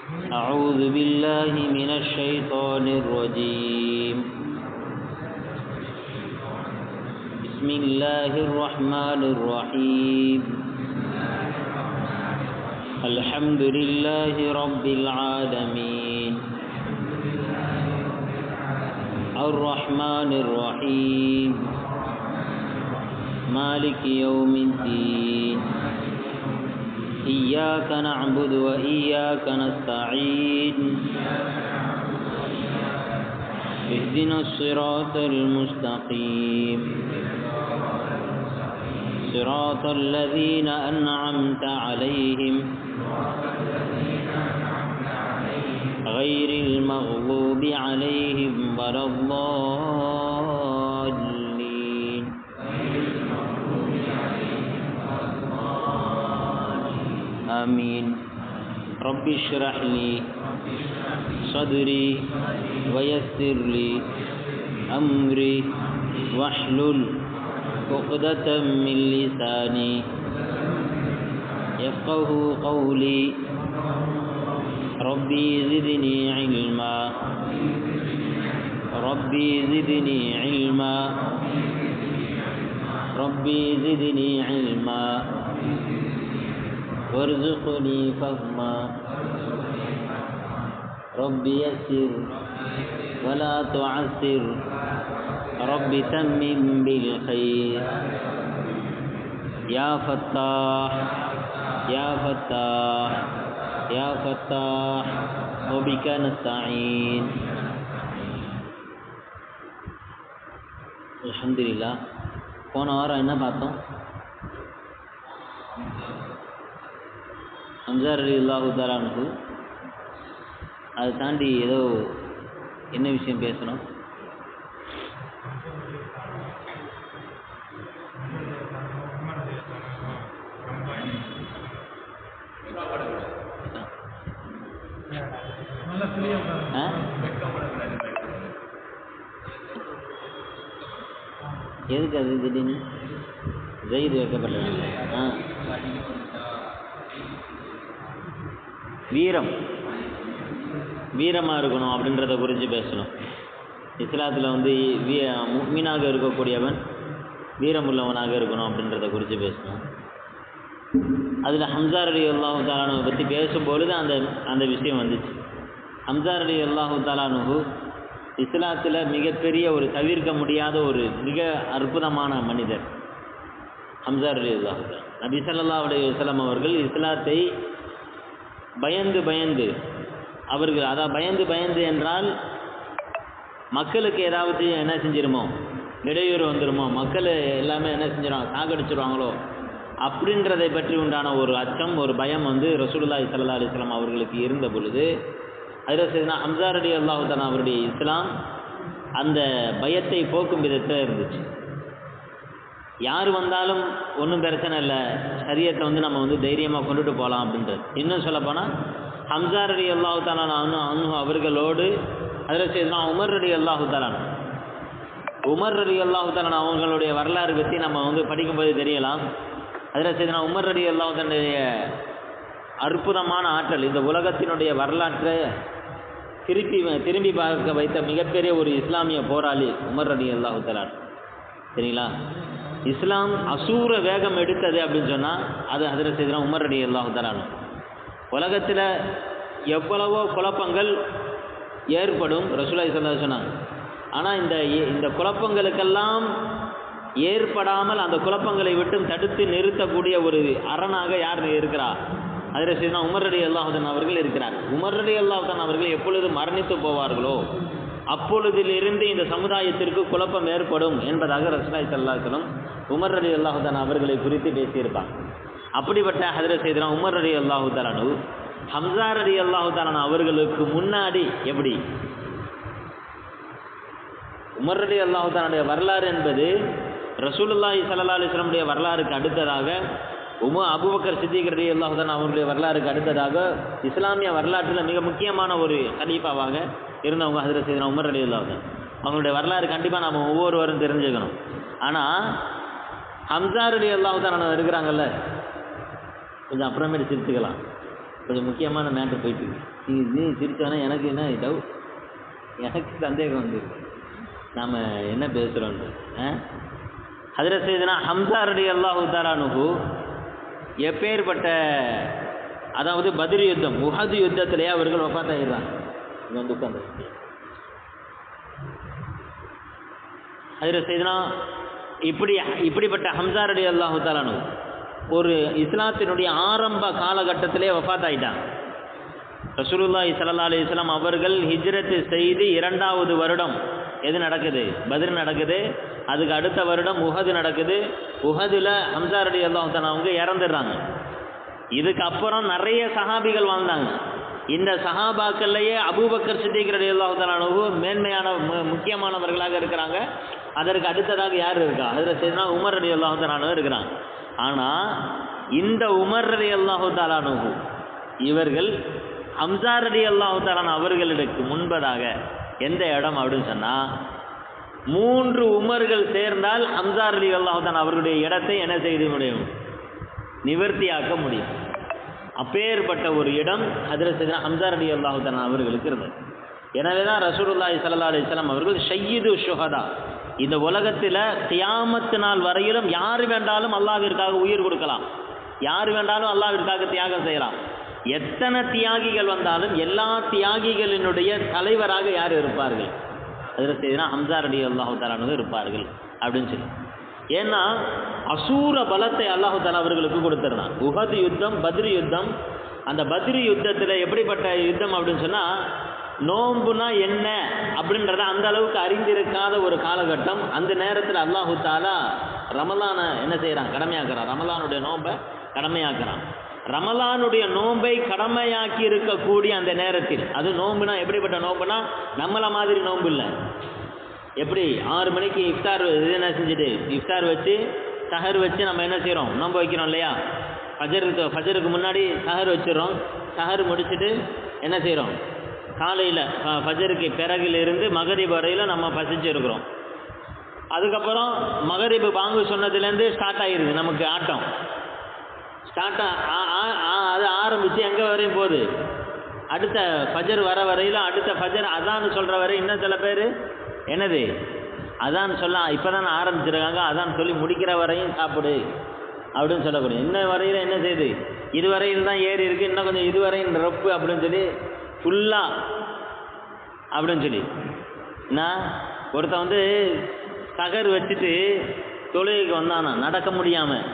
أعوذ بالله من الشيطان الرجيم. بسم الله الرحمن الرحيم. الحمد لله رب العالمين. الرحمن الرحيم. مالك يوم الدين. إياك نعبد وإياك نستعين. اهدنا الصراط المستقيم. صراط الذين أنعمت عليهم غير المغضوب عليهم ولا الضالين. آمين. رب اشرح لي صدري ويسر لي أمري واحلل عقدة من لساني يفقه قولي. ربي زدني علما. ربي زدني علما. ربي زدني علما وارزقني فهما. ربي يسر ولا تعسر. رب تمم بالخير. يا فتاح يا فتاح يا فتاح وبك نستعين. அல்ஹம்துலில்லாஹ். போன வாரம் என்ன பார்த்தோம்? ஹம்ஸா ரலியல்லாஹு தஆலா அன்ஹு. அதை தாண்டி ஏதோ என்ன விஷயம் பேசணும்? எதுக்கு அது திடீர்னு ஜெயிது வைக்கப்பட்டது? வீரமாக இருக்கணும் அப்படின்றத குறித்து பேசணும். இஸ்லாத்தில் வந்து முஃமினாக இருக்கக்கூடியவன் வீரமுள்ளவனாக இருக்கணும் அப்படின்றத குறித்து பேசணும். அதில் ஹம்ஸா ரலியல்லாஹு தஆலா அன்ஹு பற்றி பேசும்பொழுது அந்த விஷயம் வந்துச்சு. ஹம்ஸா ரலியல்லாஹு தஆலா அன்ஹு இஸ்லாத்தில் மிகப்பெரிய ஒரு தவிர்க்க முடியாத ஒரு மிக அற்புதமான மனிதர் ஹம்ஸா ரலியல்லாஹு தஆலா. நபி ஸல்லல்லாஹு அலைஹி வஸல்லம் அவர்கள் இஸ்லாத்தை பயந்து அவர்கள் பயந்து என்றால் மக்களுக்கு ஏதாவது என்ன செஞ்சிருமோ, இடையூறு வந்துடுமோ, மக்கள் எல்லாமே என்ன செஞ்சிருவாங்க, சாகடிச்சிருவாங்களோ அப்படின்றதை பற்றி உண்டான ஒரு அச்சம், ஒரு பயம் வந்து ரசூலுல்லாஹி ஸல்லல்லாஹு அலைஹி வஸல்லம் அவர்களுக்கு இருந்த பொழுது ஹஜ்ரத் சையதுனா ஹம்ஸா ரலியல்லாஹு தஆலா அவருடைய இஸ்லாம் அந்த பயத்தை போக்கும் விதத்தில் இருந்துச்சு. யார் வந்தாலும் ஒன்றும் பிரச்சனை இல்லை, ஷரியத்தை வந்து நம்ம வந்து தைரியமாக கொண்டுட்டு போகலாம் அப்படின்றது. இன்னும் சொல்லப்போனால் ஹம்ஸா ரலியல்லாஹு தஆலா அன்ஹு அவர்களோடு ஹஜ்ரத் சையதுனா உமர் ரலியல்லாஹு தஆலா அவங்களுடைய வரலாறு பற்றி நம்ம வந்து படிக்கும்போது தெரியலாம். ஹஜ்ரத் சையதுனா உமர் ரலியல்லாஹு தஆலாவுடைய அற்புதமான ஆற்றல், இந்த உலகத்தினுடைய வரலாற்றை திரும்பி பார்க்க வைத்த மிகப்பெரிய ஒரு இஸ்லாமிய போராளி உமர் ரலியல்லாஹு தஆலா. சரிங்களா? இஸ்லாம் அசூர வேகம் எடுத்தது அப்படின்னு சொன்னால் அது ஹஜ்ரத் சையதுனா உமர் ரலியல்லாஹு தஆலா. உலகத்தில் எவ்வளவோ குழப்பங்கள் ஏற்படும் ரசூலுல்லாஹி ஸல்லல்லாஹு அலைஹி வஸல்லம் சொன்னாங்க. ஆனால் இந்த குழப்பங்களுக்கெல்லாம் ஏற்படாமல் அந்த குழப்பங்களை விட்டு தடுத்து நிறுத்தக்கூடிய ஒரு அரணாக யார் இருக்கிறா? ஹஜ்ரத் சையதுனா உமர் ரலியல்லாஹு தஆலா அவர்கள் இருக்கிறார். உமர் ரலியல்லாஹு தஆலா அவர்கள் எப்பொழுது மரணித்து போவார்களோ அப்பொழுதிலிருந்து இந்த சமுதாயத்திற்கு குழப்பம் ஏற்படும் என்பதாக ரசூலுல்லாஹி ஸல்லல்லாஹு அலைஹி வஸல்லம் உமர் ரலியல்லாஹு தஆலா அவர்களை குறித்து பேசியிருப்பாங்க. அப்படிப்பட்ட ஹஜ்ரத் சையதுனா உமர் ரலியல்லாஹு தஆலா ஹம்ஸா ரலியல்லாஹு தஆலா அவர்களுக்கு முன்னாடி எப்படி உமர் ரலியல்லாஹு தஆலாவுடைய வரலாறு என்பது ரசூலுல்லாஹி ஸல்லல்லாஹு அலைஹி வஸல்லம் உடைய வரலாறுக்கு அடுத்ததாக அபூபக்கர் சித்திக் ரலியல்லாஹு தஆலா அவர்களுடைய வரலாறுக்கு அடுத்ததாக இஸ்லாமிய வரலாற்றில் மிக முக்கியமான ஒரு கலீஃபாவாக இருந்தவங்க ஹஜ்ரத் சையதுனா உமர் ரலியல்லாஹு தஆலா. அவங்களுடைய வரலாறு கண்டிப்பாக நம்ம ஒவ்வொருவரும் தெரிஞ்சுக்கணும். ஆனால் ஹம்ஸா ரலியல்லாஹு தஆலா இருக்கிறாங்கல்ல, கொஞ்சம் அப்புறமேட்டு சிரிச்சுக்கலாம். கொஞ்சம் முக்கியமான மேட்ரு போயிட்டு இது சிரிச்சோன்னா எனக்கு என்ன டவுட், எனக்கு சந்தேகம் வந்துருக்கு நாம் என்ன பேசுகிறோன்னு. ஹஜ்ரத் சையதுனா ஹம்ஸா ரலியல்லாஹு தஆலா அன்ஹு எப்பேற்பட்ட, அதாவது பத்ர் யுத்தம் உஹது யுத்தத்திலேயே அவர்கள் வஃபாத் ஆகிடுறாங்க. இங்கே வந்து உட்காந்து ஹஜ்ரத் சையதுனா இப்படிப்பட்ட ஹம்ஸா ரலியல்லாஹு தஆலா அன்ஹு ஒரு இஸ்லாத்தினுடைய ஆரம்ப காலகட்டத்திலே வஃபாத் ஆகிட்டாங்க. ரசூலுல்லாஹி ஸல்லல்லாஹு அலைஹி வஸல்லம் அவர்கள் ஹிஜ்ரத் செய்து 2வது வருடம் எது நடக்குது, பத்ர் நடக்குது. அதுக்கு அடுத்த வருடம் உஹது நடக்குது. உஹதுல ஹம்ஸா ரலியல்லாஹு தஆலா அவங்க இறந்துடுறாங்க. இதுக்கப்புறம் நிறைய சஹாபிகள் வாழ்ந்தாங்க. இந்த சஹாபாக்கள்லேயே அபூபக்கர் சித்திக் ரலியல்லாஹு தஆலா அன்ஹு மேன்மையான முக்கியமானவர்களாக இருக்கிறாங்க. அதற்கு அடுத்ததாக யார் இருக்கா, ஹஜ்ரத் சையதுனா உமர் ரலியல்லாஹு தஆலா அன்ஹு இருக்கிறாங்க. ஆனால் இந்த உமர் ரலியல்லாஹு தஆலா அன்ஹு இவர்கள் ஹம்ஸா ரலியல்லாஹு தஆலா அவர்களுக்கு முன்பதாக எந்த இடம் அப்படின்னு சொன்னால் 3 உமர்கள் சேர்ந்தால் ஹம்ஸா ரலியல்லாஹு தஆலா அவர்களுடைய இடத்தை என்ன செய்ய முடியும், நிவர்த்தியாக்க முடியும். அப்பேற்பட்ட ஒரு இடம் ஹஜ்ரத் சையதுனா ஹம்ஸா ரலியல்லாஹு தஆலா அவர்களுக்கு இருந்தது. எனவே தான் ரசூலுல்லாஹி ஸல்லல்லாஹு அலைஹி வஸல்லம் அவர்கள் ஷய்யிது ஷுஹதா, இந்த உலகத்தில் கியாமத்து நாள் வரையிலும் யார் வேண்டாலும் அல்லாஹ்விற்காக உயிர் கொடுக்கலாம், யார் வேண்டாலும் அல்லாஹ்விற்காக தியாகம் செய்யலாம். எத்தனை தியாகிகள் வந்தாலும் எல்லா தியாகிகளினுடைய தலைவராக யார் இருப்பார்கள், ஹஜ்ரத் சையதுனா ஹம்ஸா ரலியல்லாஹு தஆலா அன்ஹு இருப்பார்கள் அப்படின்னு சொல்லி. ஏன்னா அசூர பலத்தை அல்லாஹு தஆலா அவர்களுக்கு கொடுத்துருந்தான். உஹது யுத்தம், பத்ர் யுத்தம். அந்த பத்ர் யுத்தத்தில் எப்படிப்பட்ட யுத்தம் அப்படின்னு சொன்னால், நோம்புனா என்ன அப்படின்றத அந்த அளவுக்கு அறிந்திருக்காத ஒரு காலகட்டம். அந்த நேரத்தில் அல்லாஹு தஆலா ரமலானை என்ன செய்கிறான், கடமையாக்குறான். ரமலானுடைய நோன்பை கடமையாக்குறான். ரமலானுடைய நோன்பை கடமையாக்கி இருக்கக்கூடிய அந்த நேரத்தில், அது நோம்புனா எப்படிப்பட்ட நோம்புனா நம்மளை மாதிரி நோன்பு இல்லை. எப்படி 6 மணிக்கு இஃப்தார் என்ன செஞ்சுட்டு இஃப்தார் வச்சு சஹர் வச்சு நம்ம என்ன செய்கிறோம், நோன்பு வைக்கிறோம் இல்லையா. ஃபஜருக்கு முன்னாடி சஹர் வச்சிடறோம். சஹர் முடிச்சுட்டு என்ன செய்கிறோம், காலையில் ஃபஜருக்கு பிறகிலிருந்து மகரிப் வரையில் நம்ம பசிச்சு இருக்கிறோம். அதுக்கப்புறம் மகரிப் பாங்கு சொன்னதுலேருந்து ஸ்டார்ட் ஆகிடுது நமக்கு ஆட்டம். அது ஆரம்பித்து எங்கே வரையும் போகுது, அடுத்த ஃபஜர் வர வரையில், அடுத்த ஃபஜர் அதான் சொல்கிற வரை. இன்னும் சில பேர் என்னது அதான் சொல்ல இப்போ தான் ஆரம்பிச்சிருக்காங்க, அதான் சொல்லி முடிக்கிற வரையும் சாப்பிடு அப்படின்னு சொல்லக்கூடிய. இன்ன வரையில் என்ன செய்யுது, இதுவரையில் தான் ஏறி இருக்குது, இன்னும் கொஞ்சம் இதுவரையும் ரப்பு அப்படின்னு சொல்லி ஃபுல்லாக அப்படின்னு சொல்லி. நான் ஒருத்தன் வந்து சகர் வச்சுட்டு தொழுகைக்கு வந்தானா நடக்க முடியாமல்.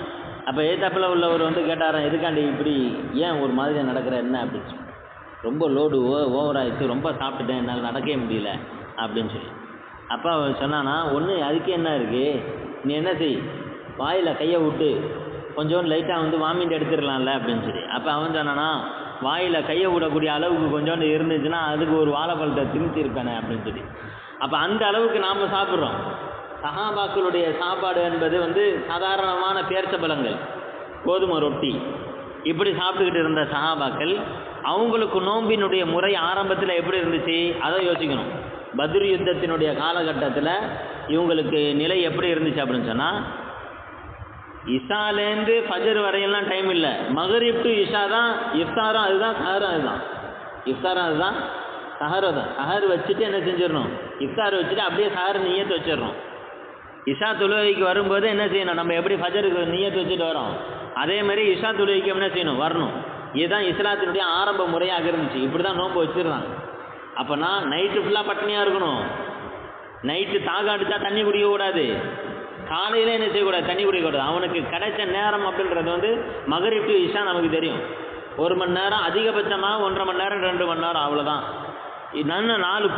அப்போ ஏத்தாப்பில் உள்ளவர் வந்து கேட்டாரான், எதுக்காண்டி இப்படி ஏன் ஒரு மாதிரி நடக்கிற என்ன அப்படின்னு சொல்லி. ரொம்ப லோடு ஓவராகிடுச்சு, ரொம்ப சாப்பிட்டுட்டேன், என்னால் நடக்கவே முடியல அப்படின்னு சொல்லி. அப்போ அவன் சொன்னானா, ஒன்று அதுக்கு என்ன இருக்குது, நீ என்ன செய், வாயில் கையை விட்டு கொஞ்சோண்டு லைட்டாக வந்து வாமிட்டு எடுத்துடலாம்ல அப்படின்னு சொல்லி. அப்போ அவன் சொன்னானா, வாயில் கையை விடக்கூடிய அளவுக்கு கொஞ்சோண்டு இருந்துச்சுன்னா அதுக்கு ஒரு வாழைப்பழத்தை திணிச்சிருப்பேனே அப்படின்னு சொல்லி. அப்போ அந்த அளவுக்கு நாம் சாப்பிட்றோம். சஹாபாக்களுடைய சாப்பாடு என்பது வந்து சாதாரணமான பேர்ச்சபலங்கள், கோதுமை ரொட்டி இப்படி சாப்பிட்டுக்கிட்டு இருந்த சஹாபாக்கள், அவங்களுக்கு நோம்பினுடைய முறை ஆரம்பத்தில் எப்படி இருந்துச்சு அதை யோசிக்கணும். பத்ர் யுத்தத்தினுடைய காலகட்டத்தில் இவங்களுக்கு நிலை எப்படி இருந்துச்சு அப்படின்னு சொன்னால், இஷாலேருந்து ஃபஜர் வரையெல்லாம் டைம் இல்லை, மகரிப் டு இஷா தான் இஃப்தாரும் அதுதான், சஹரும் அதுதான். இஃப்தாரும் அதுதான், சஹரும் தான். சஹர் வச்சுட்டு என்ன செஞ்சிடணும், இஃப்தார் வச்சுட்டு அப்படியே சஹர் நியத்து வச்சிடணும். இஷா தொழுகைக்கு வரும்போது என்ன செய்யணும், நம்ம எப்படி ஃபஜருக்கு நியத்து வச்சுட்டு வரோம் அதே மாதிரி இஷா தொழுகைக்கு என்ன செய்யணும், வரணும். இதுதான் இஸ்லாத்தினுடைய ஆரம்ப முறையாக இருந்துச்சு. இப்படி தான் நோன்பு வச்சுருந்தாங்க. அப்போனா நைட்டு ஃபுல்லாக பட்டினியாக இருக்கணும். நைட்டு தாக அடித்தா தண்ணி குடிக்கக்கூடாது, காலையில் என்ன செய்யக்கூடாது, தண்ணி குடிக்கக்கூடாது. அவனுக்கு கிடைச்ச நேரம் அப்படின்றது வந்து மகரிப் டு இஷா நமக்கு தெரியும். 1 மணி நேரம், அதிகபட்சமாக 1.5 மணி நேரம் 2 மணி நேரம், அவ்வளோதான். இன்னும் 4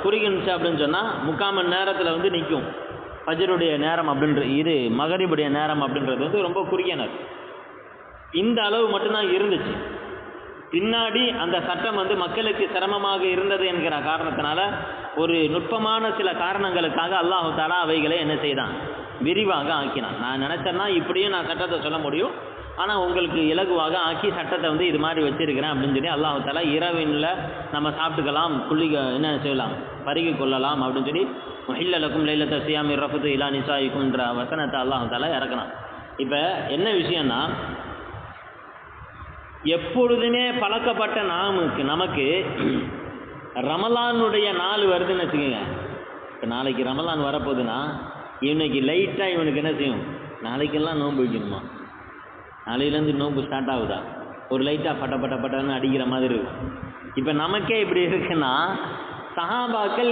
குறிஞ்சிச்சு அப்படின்னு சொன்னால் 3/4 மணி நேரத்தில் வந்து நிற்கும் ஃபஜ்ருடைய நேரம் அப்படின்ற. இது மகரிபுடைய நேரம் அப்படின்றது வந்து ரொம்ப குறுகிய நேரம். இந்த அளவு மட்டும்தான் இருந்துச்சு. பின்னாடி அந்த சட்டம் வந்து மக்களுக்கு சிரமமாக இருந்தது என்கிற காரணத்தினால ஒரு நுட்பமான சில காரணங்களுக்காக அல்லாஹு தஆலா அவைகளை என்ன செய்தான், விரிவாக ஆக்கினான். நான் நினச்சேன்னா இப்படியும் நான் சட்டத்தை சொல்ல முடியும், ஆனால் உங்களுக்கு இலகுவாக ஆக்கி சட்டத்தை வந்து இது மாதிரி வச்சிருக்கிறேன் அப்படின்னு சொல்லி அல்லாஹு தஆலா இரவினில் நம்ம சாப்பிட்டுக்கலாம், என்ன செய்யலாம், பருகி கொள்ளலாம் அப்படின்னு சொல்லி முஹில்ல லக்கும் லைலத்த சியாமி ரஃபது இலா நிசாயிக்கும்ன்ற வசனத்தை அல்லாஹு தஆலா இறக்கணும். இப்போ என்ன விஷயம்னா, எப்பொழுதுமே பழக்கப்பட்ட நமக்கு ரமலானுடைய நாள் வருதுன்னு வச்சுக்கோங்க. இப்போ நாளைக்கு ரமலான் வரப்போகுதுன்னா இன்னைக்கு லைட்டாக இவனுக்கு என்ன செய்யும், நாளைக்கெல்லாம் நோன்பு வைக்கணுமா, நாளையிலேருந்து நோன்பு ஸ்டார்ட் ஆகுதா, ஒரு லைட்டாக பட்டன்னு அடிக்கிற மாதிரி இருக்கும். இப்போ நமக்கே இப்படி இருக்குன்னா சஹாபாக்கள்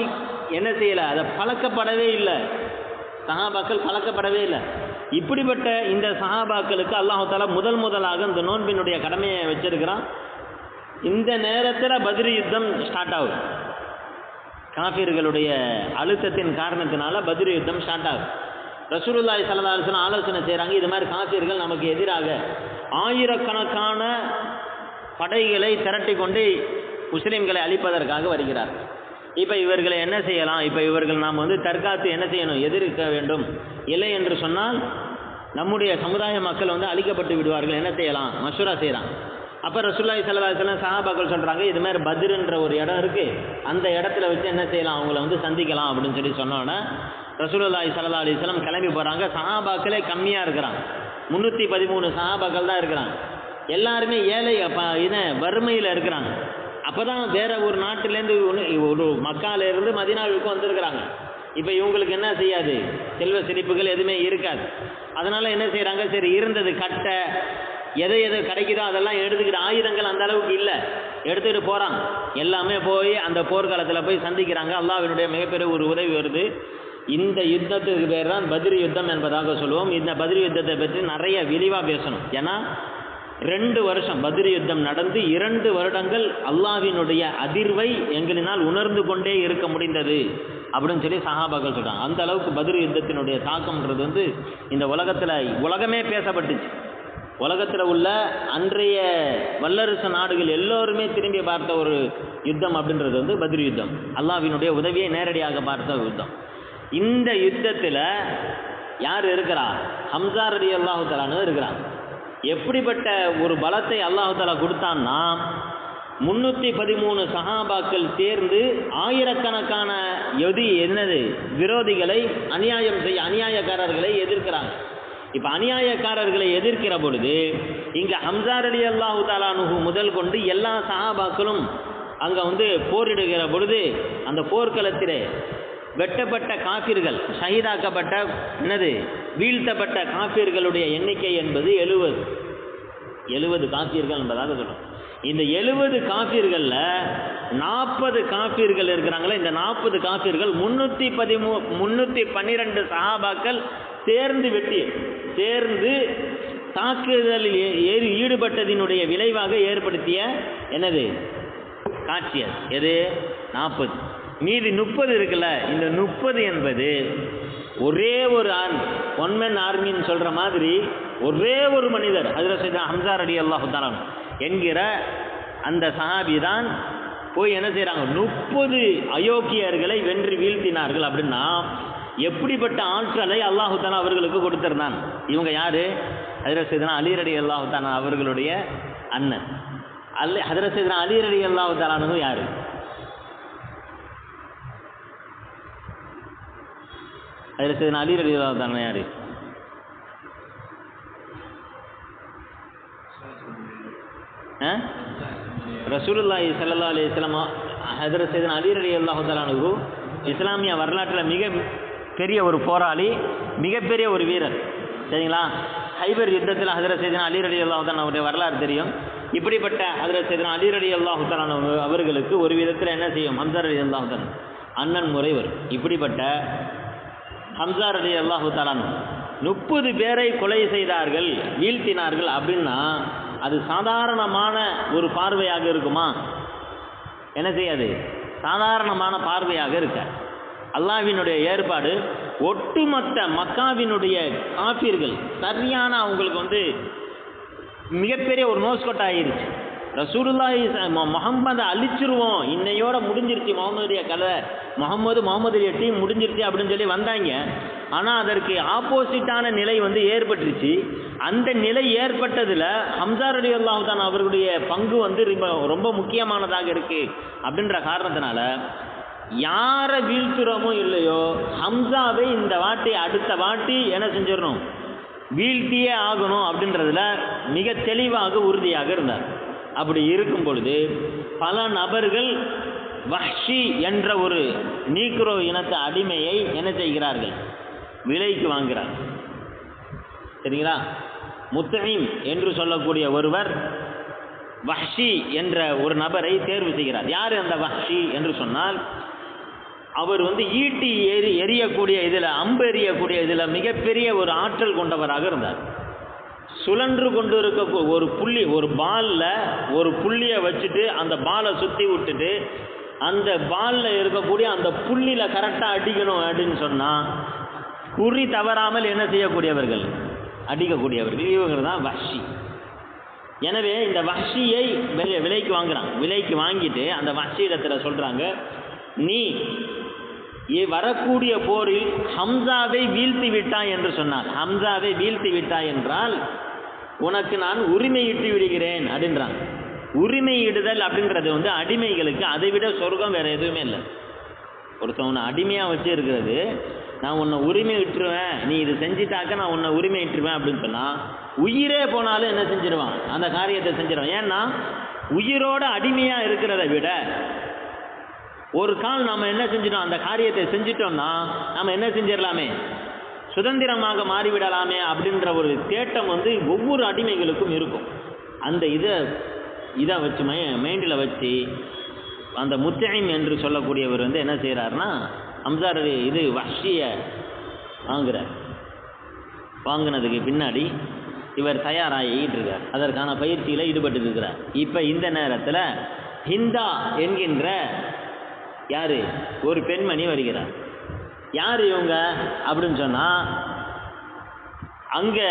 என்ன செய்யலை, அதை பழக்கப்படவே இல்லை. சஹாபாக்கள் பழக்கப்படவே இல்லை. இப்படிப்பட்ட இந்த சஹாபாக்களுக்கு அல்லாஹ் தஆலா முதலாக இந்த நோன்பினுடைய கடமையை வச்சிருக்கிறான். இந்த நேரத்தில் பத்ர் யுத்தம் ஸ்டார்ட் ஆகுது. காஃபிர்களுடைய அழுத்தத்தின் காரணத்தினால பத்ர் யுத்தம் ஸ்டார்ட் ஆகுது. ரசூலுல்லாஹி ஸல்லல்லாஹு அலைஹி வஸல்லம் ஆலோசனை செய்கிறாங்க, இது மாதிரி காஃபிர்கள் நமக்கு எதிராக ஆயிரக்கணக்கான படைகளை திரட்டி கொண்டு முஸ்லீம்களை அழிப்பதற்காக வருகிறார். இப்போ இவர்களை என்ன செய்யலாம், இப்போ இவர்கள் நாம் தற்காத்து என்ன செய்யணும், எதிர்க்க வேண்டும். இல்லை என்று சொன்னால் நம்முடைய சமுதாய மக்கள் அழிக்கப்பட்டு விடுவார்கள், என்ன செய்யலாம், மஷூரா செய்கிறாங்க. அப்போ ரசூலுல்லாஹி ஸல்லல்லாஹு அலைஹி வஸல்லம் சஹாபாக்கள் சொல்கிறாங்க, இது மாதிரி பத்ருன்ற ஒரு இடம் இருக்குது, அந்த இடத்துல வச்சு என்ன செய்யலாம், அவங்கள சந்திக்கலாம் அப்படின்னு சொல்லி சொன்னோன்னே ரசூலுல்லாஹி ஸல்லல்லாஹு அலைஹி வஸல்லம் கிளம்பி போகிறாங்க. சஹாபாக்களே கம்மியாக இருக்கிறாங்க, 313 சஹாபாக்கள் தான் இருக்கிறாங்க. எல்லாருமே ஏழை வறுமையில் இருக்கிறாங்க. அப்போ தான் வேற ஒரு நாட்டிலேருந்து ஒரு மக்காலேருந்து மதீனாவுக்கு வந்திருக்கிறாங்க. இப்போ இவங்களுக்கு என்ன செய்யாது, செல்வ செழிப்புகள் எதுவுமே இருக்காது. அதனால் என்ன செய்கிறாங்க, சரி இருந்தது கட்டை எதை கிடைக்குதோ அதெல்லாம் எடுத்துக்கிட்டு, ஆயுதங்கள் அந்த அளவுக்கு இல்லை, எடுத்துக்கிட்டு போகிறாங்க. எல்லாமே போய் அந்த போர்க்காலத்தில் போய் சந்திக்கிறாங்க. அல்லாஹ்வினுடைய மிகப்பெரிய ஒரு உதவி வருது. இந்த யுத்தத்துக்கு பேர் தான் பத்ர் யுத்தம் என்பதாக சொல்லுவோம். இந்த பத்ர் யுத்தத்தை பற்றி நிறைய விரிவாக பேசணும். ஏன்னா 2 வருஷம் பத்ர் யுத்தம் நடந்து 2 வருடங்கள் அல்லாஹ்வினுடைய அதிர்வை எங்களினால் உணர்ந்து கொண்டே இருக்க முடிந்தது அப்படின்னு சொல்லி சஹாபாக்கள் சொல்கிறாங்க. அந்த அளவுக்கு பத்ர் யுத்தத்தினுடைய தாக்கம்ன்றது இந்த உலகமே பேசப்பட்டுச்சு. உலகத்தில் உள்ள அன்றைய வல்லரசு நாடுகள் எல்லோருமே திரும்பி பார்த்த ஒரு யுத்தம் அப்படின்றது பத்ர் யுத்தம். அல்லாஹ்வினுடைய உதவியை நேரடியாக பார்த்த யுத்தம். இந்த யுத்தத்தில் யார் இருக்கிறா, ஹம்ஸா ரலியல்லாஹு தஆலா இருக்கிறாங்க. எப்படிப்பட்ட ஒரு பலத்தை அல்லாஹ் தஆலா கொடுத்தான்னா, 313 சஹாபாக்கள் சேர்ந்து ஆயிரக்கணக்கான விரோதிகளை அநியாயக்காரர்களை எதிர்க்கிறாங்க. இப்போ அநியாயக்காரர்களை எதிர்க்கிற பொழுது இங்கே ஹம்ஸா ரலியல்லாஹு தஆலா முதல் கொண்டு எல்லா சஹாபாக்களும் அங்கே போரிடுகிற பொழுது அந்த போர்க்களத்திலே வெட்டப்பட்ட காஃபிர்கள், ஷஹீதாக்கப்பட்ட வீழ்த்தப்பட்ட காஃபிர்களுடைய எண்ணிக்கை என்பது 70 காஃபிர்கள் என்பதாக சொல்லும். இந்த 70 காஃபிர்களில் 40 காஃபிர்கள் இருக்கிறாங்களே, இந்த 40 காஃபிர்கள் 312 சஹாபாக்கள் சேர்ந்து தாக்குதலில் ஈடுபட்டதினுடைய விளைவாக ஏற்படுத்திய காட்சி எது 40. மீதி 30 இருக்குல்ல, இந்த 30 என்பது ஒரே ஒரு ஒன் மேன் ஆர்மின்னு சொல்கிற மாதிரி ஒரே ஒரு மனிதர் ஹஜ்ரத் சையதுனா ஹம்ஸா ரலியல்லாஹு தஆலா என்கிற அந்த சஹாபி தான் போய் என்ன செய்கிறாங்க, 30 அயோக்கியர்களை வென்று வீழ்த்தினார்கள். அப்படின்னா எப்படிப்பட்ட ஆற்றலை அல்லாஹு தஆலா அவர்களுக்கு கொடுத்திருந்தான். இவங்க யார், ஹஜ்ரத் சையதுனா அலி ரலியல்லாஹு தஆலா அவர்களுடைய அண்ணன். ஹஜ்ரத் சையதுனா அலி ரலியல்லாஹு தஆலா யார், ஹஜ்ரத் சையதுனா அலி ரலியல்லாஹு தஆலா யார், ரசூலுல்லாஹி ஸல்லல்லாஹு அலைஹி வஸல்லம் ஹஜ்ரத் சையதுனா அலி ரலியல்லாஹு தஆலா இஸ்லாமிய வரலாற்றில் மிக பெரிய ஒரு போராளி, மிகப்பெரிய ஒரு வீரர். சரிங்களா, ஹைபர் யுத்தத்தில் ஹஜ்ரத் சையதுனா அலி ரலியல்லாஹு தஆலா அவருடைய வரலாறு தெரியும். இப்படிப்பட்ட ஹஜ்ரத் சையதுனா அலி ரலியல்லாஹு தஆலா அவர்களுக்கு ஒரு விதத்தில் என்ன செய்யும், ஹம்ஸா ரலியல்லாஹு தஆலா அண்ணன் முறை வரும். இப்படிப்பட்ட ஹம்ஸா ரலியல்லாஹு தஆலா 30 பேரை கொலை செய்தார்கள், வீழ்த்தினார்கள். அப்படின்னா அது சாதாரணமான ஒரு பார்வையாக இருக்குமா, என்ன செய்யாது, சாதாரணமான பார்வையாக இருக்க. அல்லாஹ்வினுடைய ஏற்பாடு ஒட்டுமொத்த மக்காவினுடைய காஃபிர்கள் சரியான அவங்களுக்கு மிகப்பெரிய ஒரு நோஸ்கொட் ஆகிருச்சு. ரசூலுல்லாஹி முஹம்மதை அழிச்சிருவோம், இன்னையோட முடிஞ்சிருச்சு முகமதுடைய கதை, முகமதுடைய டீம் முடிஞ்சிருச்சு அப்படின்னு சொல்லி வந்தாங்க. ஆனால் அதற்கு ஆப்போசிட்டான நிலை ஏற்பட்டுருச்சு. அந்த நிலை ஏற்பட்டதில் ஹம்ஸா ரலியல்லாஹு தஆலா அவர்களுடைய பங்கு ரொம்ப முக்கியமானதாக இருக்குது. அப்படின்ற காரணத்தினால யாரை வீழ்த்துறோமோ இல்லையோ, ஹம்ஸாவை இந்த வாட்டி அடுத்த வாட்டி என்ன செஞ்சிடணும், வீழ்த்தியே ஆகணும் அப்படின்றதுல மிக தெளிவாக உறுதியாக இருந்தார். அப்படி இருக்கும் பொழுது பல நபர்கள் வஹ்ஷி என்ற ஒரு நீக்ரோ இனத்து அடிமையை என்ன செய்கிறார்கள்? விலைக்கு வாங்குகிறார்கள். சரிங்களா? முத்தஈம் என்று சொல்லக்கூடிய ஒருவர் வஹ்ஷி என்ற ஒரு நபரை தேர்வு செய்கிறார். யார் அந்த வஹ்ஷி என்று சொன்னால், அவர் ஈட்டி எரியக்கூடிய இதில், அம்பு எறியக்கூடிய இதில் மிகப்பெரிய ஒரு ஆற்றல் கொண்டவராக இருந்தார். சுழன்று கொண்டு இருக்க ஒரு புள்ளி, ஒரு பாலில் ஒரு புள்ளியை வச்சுட்டு அந்த பாலை சுற்றி விட்டுட்டு அந்த பாலில் இருக்கக்கூடிய அந்த புள்ளியில் கரெக்டாக அடிக்கணும் அப்படின்னு சொன்னால் குறி தவறாமல் என்ன செய்யக்கூடியவர்கள்? அடிக்கக்கூடியவர்கள். இவங்க தான் வஹ்ஷி. எனவே இந்த வஹ்ஷியை விலைக்கு வாங்குறாங்க. விலைக்கு வாங்கிட்டு அந்த வஹ்ஷி இடத்துல சொல்கிறாங்க, நீ வரக்கூடிய போரில் ஹம்சாவை வீழ்த்தி விட்டாய் என்று சொன்னார். ஹம்சாவை வீழ்த்தி விட்டாய் என்றால் உனக்கு நான் உரிமையிட்டு விடுகிறேன் அப்படின்றாங்க. உரிமையிடுதல் அப்படின்றது அடிமைகளுக்கு அதை விட சொர்க்கம் வேறு எதுவுமே இல்லை. ஒருத்தன் உன்னை அடிமையாக வச்சு இருக்கிறது, நான் உன்னை உரிமை விட்டுருவேன், நீ இது செஞ்சிட்டாக்க நான் உன்னை உரிமை விட்டுருவேன் அப்படின்னு சொன்னால் உயிரே போனாலும் என்ன செஞ்சிருவான்? அந்த காரியத்தை செஞ்சிருவான். ஏன்னா உயிரோட அடிமையாக இருக்கிறத விட ஒரு கால் நம்ம என்ன செஞ்சிட்டோம், அந்த காரியத்தை செஞ்சிட்டோம்னா நம்ம என்ன செஞ்சிடலாமே, சுதந்திரமாக மாறிவிடலாமே அப்படின்ற ஒரு தேட்டம் ஒவ்வொரு அடிமைகளுக்கும் இருக்கும். அந்த இதை வச்சு மைண்டில் வச்சு அந்த முத்தஈம் என்று சொல்லக்கூடியவர் என்ன செய்கிறாருன்னா, ஹம்சார் வஹ்ஷியை வாங்குறார். வாங்கினதுக்கு பின்னாடி இவர் தயாராகிட்டு இருக்கார், அதற்கான பயிற்சியில் ஈடுபட்டு இருக்கிறார். இப்போ இந்த நேரத்தில் ஹிந்தா என்கின்ற யார் ஒரு பெண்மணி வருகிறார். யார் இவங்க அப்படின்னு சொன்னால், அங்கே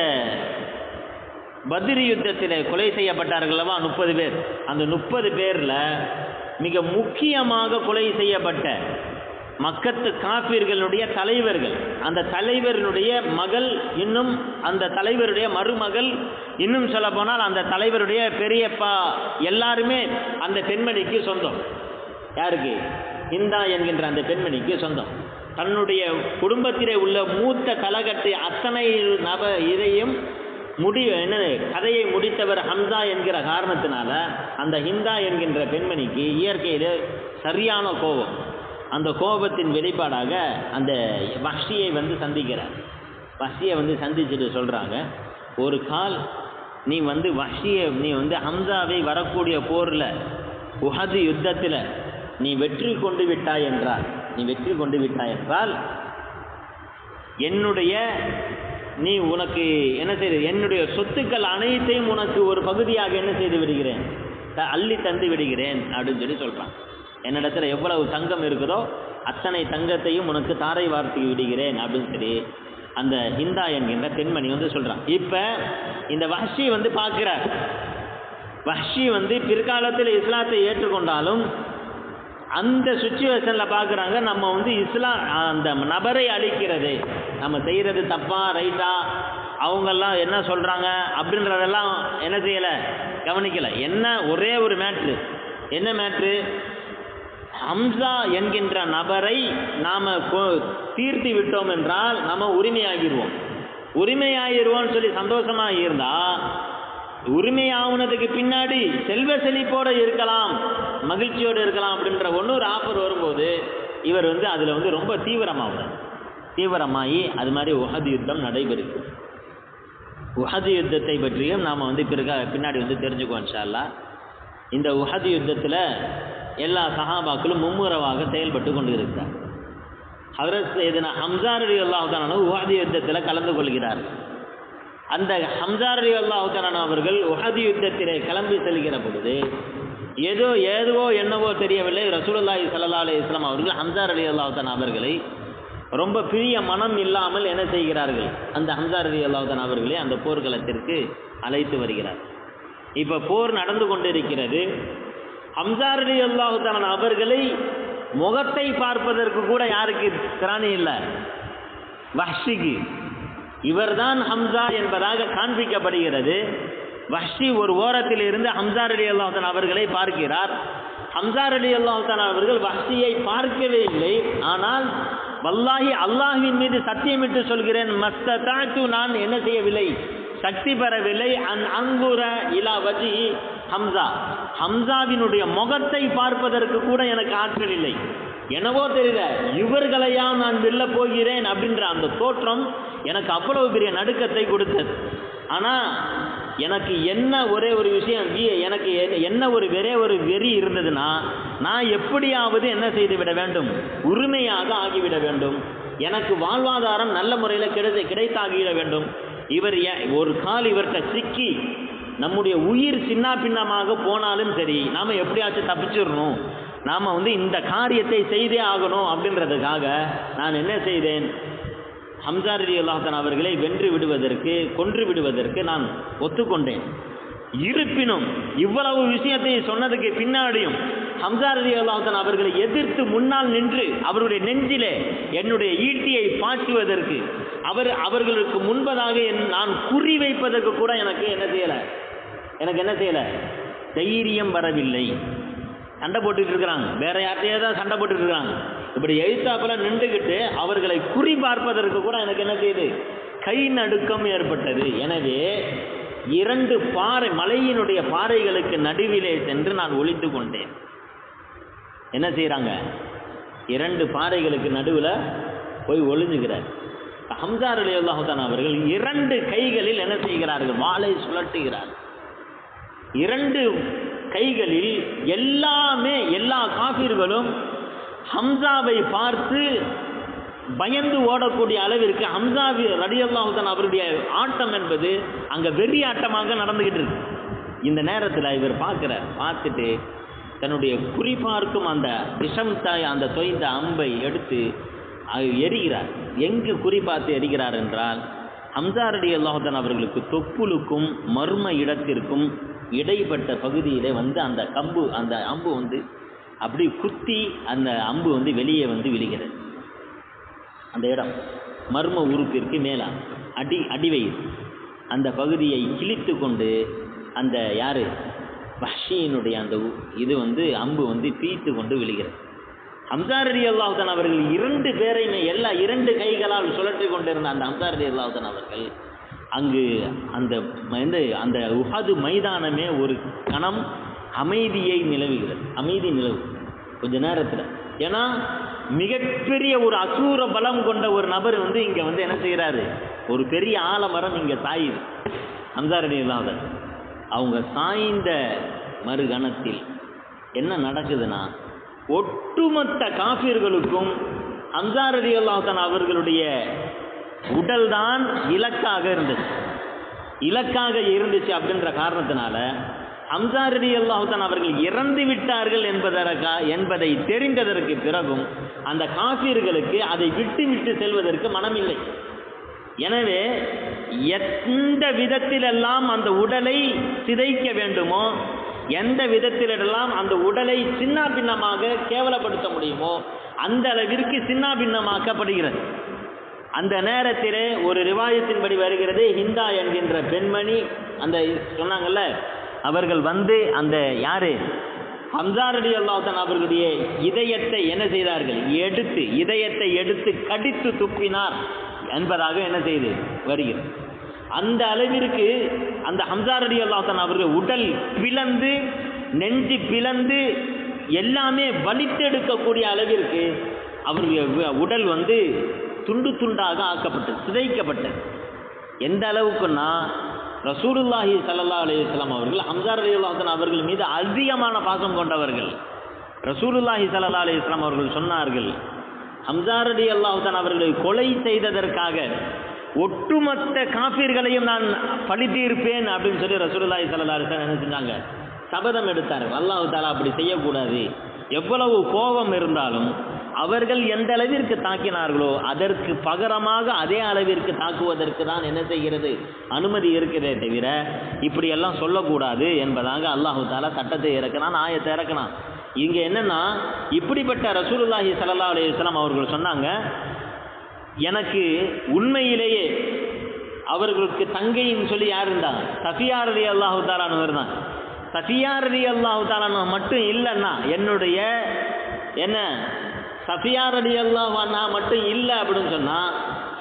பத்ர் யுத்தத்தில் கொலை செய்யப்பட்டார்களவா 30 பேர். அந்த 30 பேரில் மிக முக்கியமாக கொலை செய்யப்பட்ட மக்கத்து காஃபிர்களுடைய தலைவர்கள், அந்த தலைவருடைய மகள், இன்னும் அந்த தலைவருடைய மருமகள், இன்னும் சொல்ல போனால் அந்த தலைவருடைய பெரியப்பா, எல்லாருமே அந்த பெண்மணிக்கு சொந்தம். யாருக்கு? ஹிந்தா என்கின்ற அந்த பெண்மணிக்கு சொந்தம். தன்னுடைய குடும்பத்திலே உள்ள மூத்த கலகத்தை அத்தனை இதையும் கதையை முடித்தவர் ஹம்சா என்கிற காரணத்தினால அந்த ஹிந்தா என்கின்ற பெண்மணிக்கு இயற்கையில் சரியான கோபம். அந்த கோபத்தின் வெளிப்பாடாக அந்த வஹ்ஷியை சந்திக்கிறார். வஹ்ஷியை சந்திச்சுட்டு சொல்கிறாங்க, ஒரு கால் நீ வஹ்ஷியை நீ ஹம்சாவை வரக்கூடிய போரில் உஹது யுத்தத்தில் நீ வெற்றி கொண்டு விட்டாய் என்றால், நீ உனக்கு என்ன செய்து, என்னுடைய சொத்துக்கள் அனைத்தையும் உனக்கு ஒரு பகுதியாக என்ன செய்து விடுகிறேன், அள்ளி தந்து விடுகிறேன் அப்படின்னு சொல்கிறான். என்னிடத்துல எவ்வளவு தங்கம் இருக்குதோ அத்தனை தங்கத்தையும் உனக்கு தாரை வார்த்து விடுகிறேன் அப்படின்னு சொல்லி அந்த ஹிந்தா என்கின்ற பெண்மணி சொல்கிறான். இப்போ இந்த வஹ்ஷி பார்க்கிறார். வஹ்ஷி பிற்காலத்தில் இஸ்லாத்தை ஏற்றுக்கொண்டாலும் அந்த சுச்சுவேஷனில் பார்க்குறாங்க, நம்ம இஸ்லாம் அந்த நபரை அழிக்கிறது, நம்ம செய்கிறது தப்பா ரைட்டா, அவங்கெல்லாம் என்ன சொல்கிறாங்க அப்படின்றதெல்லாம் என்ன செய்யலை, கவனிக்கலை. என்ன ஒரே ஒரு மேட்ரு, என்ன மேட்ரு, ஹம்சா என்கின்ற நபரை நாம் தீர்த்தி விட்டோம் என்றால் நம்ம உரிமையாகிடுவோம்னு சொல்லி சந்தோஷமாக இருந்தால், உரிமையாகுனதுக்கு பின்னாடி செல்வ செழிப்போடு இருக்கலாம், மகிழ்ச்சியோடு இருக்கலாம் அப்படின்ற ஒரு ஆஃபர் வரும்போது இவர் அதில் ரொம்ப தீவிரமாகி அது மாதிரி உஹது யுத்தம் நடைபெறுது. உஹது யுத்தத்தை பற்றியும் நாம் பின்னாடி தெரிஞ்சுக்குவோம் இன்ஷா அல்லாஹ். இந்த உஹது யுத்தத்தில் எல்லா சஹாபாக்களும் மும்முரவாக செயல்பட்டு கொண்டு இருக்கிறார். ஹஜ்ரத் சையதுனா ஹம்ஸா ரலியல்லாஹு தஆலா உஹது யுத்தத்தில் கலந்து கொள்கிறார்கள். அந்த ஹம்ஸா ரலியல்லாஹு தஆலா அவர்கள் உஹது யுத்தத்திலே கிளம்பி செல்கிற பொழுது ஏதோ என்னவோ தெரியவில்லை, ரசூலுல்லாஹி ஸல்லல்லாஹு அலைஹி வஸல்லம் அவர்கள் ஹம்ஸா ரலியல்லாஹு தஆலா அவர்களை ரொம்ப பிரிய மனம் இல்லாமல் என்ன செய்கிறார்கள், அந்த ஹம்ஸா ரலியல்லாஹு தஆலா அவர்களை அந்த போர்க்களத்திற்கு அழைத்து வருகிறார். இப்போ போர் நடந்து கொண்டிருக்கிறது. ஹம்ஸா ரலியல்லாஹு தஆலா அவர்களை முகத்தை பார்ப்பதற்கு கூட யாருக்கு திராணி இல்லை, வஹ்ஷிக்கு. இவர்தான் ஹம்ஸா என்பதாக காண்பிக்கப்படுகிறது. வஹ்ஷி ஒரு ஓரத்தில் இருந்து ஹம்ஸா ரலியல்லாஹு தஆலா அவர்களை பார்க்கிறார். ஹம்ஸா ரலியல்லாஹு தஆலா அவர்கள் வஹ்ஷியை பார்க்கவே இல்லை. ஆனால் வல்லாஹி அல்லாஹ்வின் மீது சத்தியமிட்டு சொல்கிறேன், மஸ்ததஅது நான் என்ன செய்யவில்லை, சக்தி பெறவில்லை, அங்குர இலா வஜி ஹம்சா, ஹம்சாவினுடைய முகத்தை பார்ப்பதற்கு கூட எனக்கு ஆற்றல் இல்லை. என்னவோ தெரியல, இவர்களையா நான் வெல்ல போகிறேன் அப்படின்ற அந்த தோற்றம் எனக்கு அவ்வளவு பெரிய நடுக்கத்தை கொடுத்தது. ஆனால் எனக்கு என்ன ஒரே ஒரு விஷயம், எனக்கு என்ன ஒரே ஒரு வெறி இருந்ததுன்னா, நான் எப்படியாவது என்ன செய்து விட வேண்டும், உரிமையாக ஆகிவிட வேண்டும், எனக்கு வாழ்வாதாரம் நல்ல முறையில் கிடைத்தாகிவிட வேண்டும். இவர் ஒரு கால் இவர்கிட்ட சிக்கி நம்முடைய உயிர் சின்ன பின்னமாக போனாலும் சரி, நாம் எப்படியாச்சும் தப்பிச்சிடணும், நாம் இந்த காரியத்தை செய்தே ஆகணும் அப்படின்றதுக்காக நான் என்ன செய்தேன், ஹம்சா ரலியல்லாஹு தஆலா அவர்களை வென்று விடுவதற்கு, கொன்று விடுவதற்கு நான் ஒத்துக்கொண்டேன். இருப்பினும் இவ்வளவு விஷயத்தை சொன்னதுக்கு பின்னாடியும் ஹம்சா ரலியல்லாஹு தஆலா அவர்களை எதிர்த்து முன்னால் நின்று அவருடைய நெஞ்சிலே என்னுடைய ஈட்டியை பாய்ச்சுவதற்கு, அவர்களுக்கு முன்பதாக நான் குறி வைப்பதற்கு கூட எனக்கு என்ன செய்யலை, தைரியம் வரவில்லை. சண்டை போட்டுட்டு இருக்கிறாங்க, வேற யார்கிட்டயே தான் சண்டை போட்டுட்டு இருக்கிறாங்க. இப்படி எழுத்தாப்புல நின்றுகிட்டு அவர்களை குறி பார்ப்பதற்கு கூட எனக்கு என்ன செய்யுது, கை நடுக்கம் ஏற்பட்டது. எனவே 2 பாறை, மலையினுடைய பாறைகளுக்கு நடுவிலே சென்று நான் ஒளிந்து கொண்டேன். என்ன செய்யறாங்க, 2 பாறைகளுக்கு நடுவில் போய் ஒளிஞ்சுகிறார். ஹம்சா ரலியல்லாஹு தஆலா அவர்கள் 2 கைகளில் என்ன செய்கிறார்கள், வாளை சுழற்றுகிறார். 2 கைகளில் எல்லா காஃபிர்களும் ஹம்சாவை பார்த்து பயந்து ஓடக்கூடிய அளவிற்கு ஹம்சா ரலியல்லாஹு தஆலா அவருடைய ஆட்டம் என்பது அங்கே வெறி ஆட்டமாக நடந்துகிட்டு இருக்கு. இந்த நேரத்தில் இவர் பார்த்துட்டு தன்னுடைய குறிப்பார்க்கும் அந்த விஷம் அந்த தொய்ந்த அம்பை எடுத்து எரிகிறார். எங்கு குறிப்பார்த்து எரிகிறார் என்றால், ஹம்சா ரலியல்லாஹு தஆலா அவர்களுக்கு தொப்புளுக்கும் மர்ம இடத்திற்கும் இடைப்பட்ட பகுதியிலே அந்த அம்பு அப்படி குத்தி அந்த அம்பு வெளியே விழுகிறது. அந்த இடம் மர்ம உறுப்பிற்கு மேலே அடிவயிறு அந்த பகுதியை கிழித்து கொண்டு அந்த வஹ்ஷியினுடைய அந்த இது அம்பு பீத்து கொண்டு விழுகிறது. ஹம்சா ரலியல்லாஹு தஆலா அவர்கள் 2 பேரையுமே 2 கைகளால் சுழற்றி கொண்டிருந்த அந்த ஹம்சா ரலியல்லாஹு தஆலா அவர்கள் அங்கு அந்த உஹது மைதானமே ஒரு கணம் அமைதியை நிலவுகிறது. அமைதி நிலவு கொஞ்ச நேரத்தில். ஏன்னா மிகப்பெரிய ஒரு அசூர பலம் கொண்ட ஒரு நபர் இங்கே என்ன செய்கிறாரு, ஒரு பெரிய ஆலமரம் இங்கே சாயுது. ஹம்சா ரலியல்லாஹு தஆலா அவங்க சாய்ந்த மறுகணத்தில் என்ன நடக்குதுன்னா, ஒட்டுமொத்த காஃபிர்களுக்கும் ஹம்சா ரலியல்லாஹு தஆலா அவர்களுடைய உடல் தான் இலக்காக இருந்துச்சு. அப்படின்ற காரணத்தினால ஹம்சா ரலியல்லாஹு தஆலா அவர்கள் இறந்து விட்டார்கள் என்பதை தெரிந்ததற்கு பிறகும் அந்த காஃபிர்களுக்கு அதை விட்டு செல்வதற்கு மனமில்லை. எனவே எந்த விதத்திலெல்லாம் அந்த உடலை சிதைக்க வேண்டுமோ, எந்த விதத்திலெல்லாம் அந்த உடலை சின்ன பின்னமாக கேவலப்படுத்த முடியுமோ அந்த அளவிற்கு சின்ன பின்னமாக்கப்படுகிறது. அந்த நேரத்திலே ஒரு ரிவாயத்தின்படி வருகிறது, ஹிந்தா என்கின்ற பெண்மணி சொன்னாங்கல்ல, அவர்கள் அந்த ஹம்சா ரலியல்லாஹு தஆலா அவர்களுடைய இதயத்தை என்ன செய்தார்கள், இதயத்தை எடுத்து கடித்து துப்பினார் என்பதாக என்ன செய்து வருகிறது. அந்த அளவிற்கு அந்த ஹம்சா ரலியல்லாஹு தஆலா அவர்கள் உடல் பிளந்து, நெஞ்சு பிளந்து, எல்லாமே வலித்தெடுக்கக்கூடிய அளவிற்கு அவருடைய உடல் துண்டு துண்டாக ஆக்கப்பட்டது, சிதைக்கப்பட்டது. எந்த அளவுக்குன்னா, ரசூலுல்லாஹி ஸல்லல்லாஹு அலைஹி வஸல்லம் அவர்கள் ஹம்சா ரலியல்லாஹு தஆலா அவர்கள் மீது அதிகமான பாசம் கொண்டவர்கள். ரசூலுல்லாஹி ஸல்லல்லாஹு அலைஹி வஸல்லம் அவர்கள் சொன்னார்கள், ஹம்சா ரலியல்லாஹு தஆலா அவர்களை கொலை செய்ததற்காக ஒட்டுமொத்த காஃபிர்களையும் நான் பழி தீர்ப்பேன் அப்படின்னு சொல்லி ரசூலுல்லாஹி ஸல்லல்லாஹு அலைஹி வஸல்லம் என்ன செஞ்சாங்க, சபதம் எடுத்தார். அல்லாஹ் தஆலா அப்படி செய்யக்கூடாது. எவ்வளவு கோபம் இருந்தாலும் அவர்கள் எந்த அளவிற்கு தாக்கினார்களோ அதற்கு பகரமாக அதே அளவிற்கு தாக்குவதற்கு தான் என்ன செய்கிறது, அனுமதி இருக்கிறதே தவிர இப்படியெல்லாம் சொல்லக்கூடாது என்பதாக அல்லாஹ் தஆலா சட்டத்தை இறக்கினான், ஆயத்தை இறக்கினான். இங்கே என்னன்னா, இப்படிப்பட்ட ரசூலுல்லாஹி ஸல்லல்லாஹு அலைஹி வஸல்லம் அவர்கள் சொன்னாங்க, எனக்கு உண்மையிலேயே அவர்களுக்கு தங்கைன்னு சொல்லி யார் இருந்தாங்க, சஃபியா ரலியல்லாஹு தஆலா தான். சஃபியா ரலியல்லாஹு தஆலா மட்டும் இல்லைன்னா என்னுடைய சஃபியா ரலியல்லாஹு அன்ஹா மட்டும் இல்லை அப்படின்னு சொன்னா,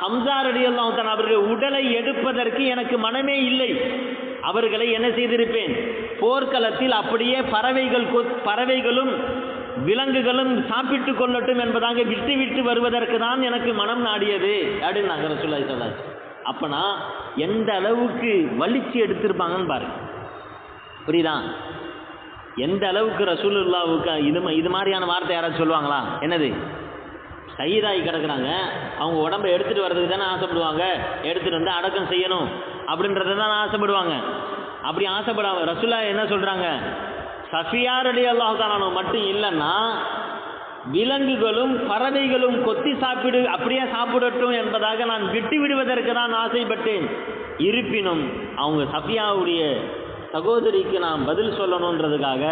ஹம்சா ரலியல்லாஹு தஆலா அவருடைய உடலை எடுப்பதற்கு எனக்கு மனமே இல்லை. அவர்களை என்ன செய்திருப்பேன், போர்க்களத்தில் அப்படியே பறவைகளும் விலங்குகளும் சாப்பிட்டு கொள்ளட்டும் என்பதாக விட்டு விட்டு வருவதற்கு தான் எனக்கு மனம் நாடியது அப்படின்னு நாங்கள் ரசூலுல்லாஹி ஸல்லல்லாஹு அலைஹி வஸல்லம். அப்பனா எந்த அளவுக்கு வலிச்சு எடுத்திருப்பாங்கன்னு பாருங்க. புரியுதா? எந்த அளவுக்கு ரசூலுல்லாஹ்வுக்கு இது மாதிரியான வார்த்தை யாராச்சும் சொல்லுவாங்களா? என்னது, ஷஹீதாகி கிடக்குறாங்க, அவங்க உடம்பை எடுத்துகிட்டு வர்றதுக்கு தானே ஆசைப்படுவாங்க, எடுத்துகிட்டு வந்து அடக்கம் செய்யணும் அப்படின்றத தானே ஆசைப்படுவாங்க. அப்படி ஆசைப்படாம ரசூலுல்லாஹ் என்ன சொல்கிறாங்க, சஃபியா ரலியல்லாஹு தஆலா மட்டும் இல்லைன்னா விலங்குகளும் பறவைகளும் கொத்தி அப்படியே சாப்பிடட்டும் என்பதாக நான் விட்டு விடுவதற்கு தான் ஆசைப்பட்டேன். இருப்பினும் அவங்க சஃபியாவுடைய சகோதரிக்கு நான் பதில் சொல்லணுன்றதுக்காக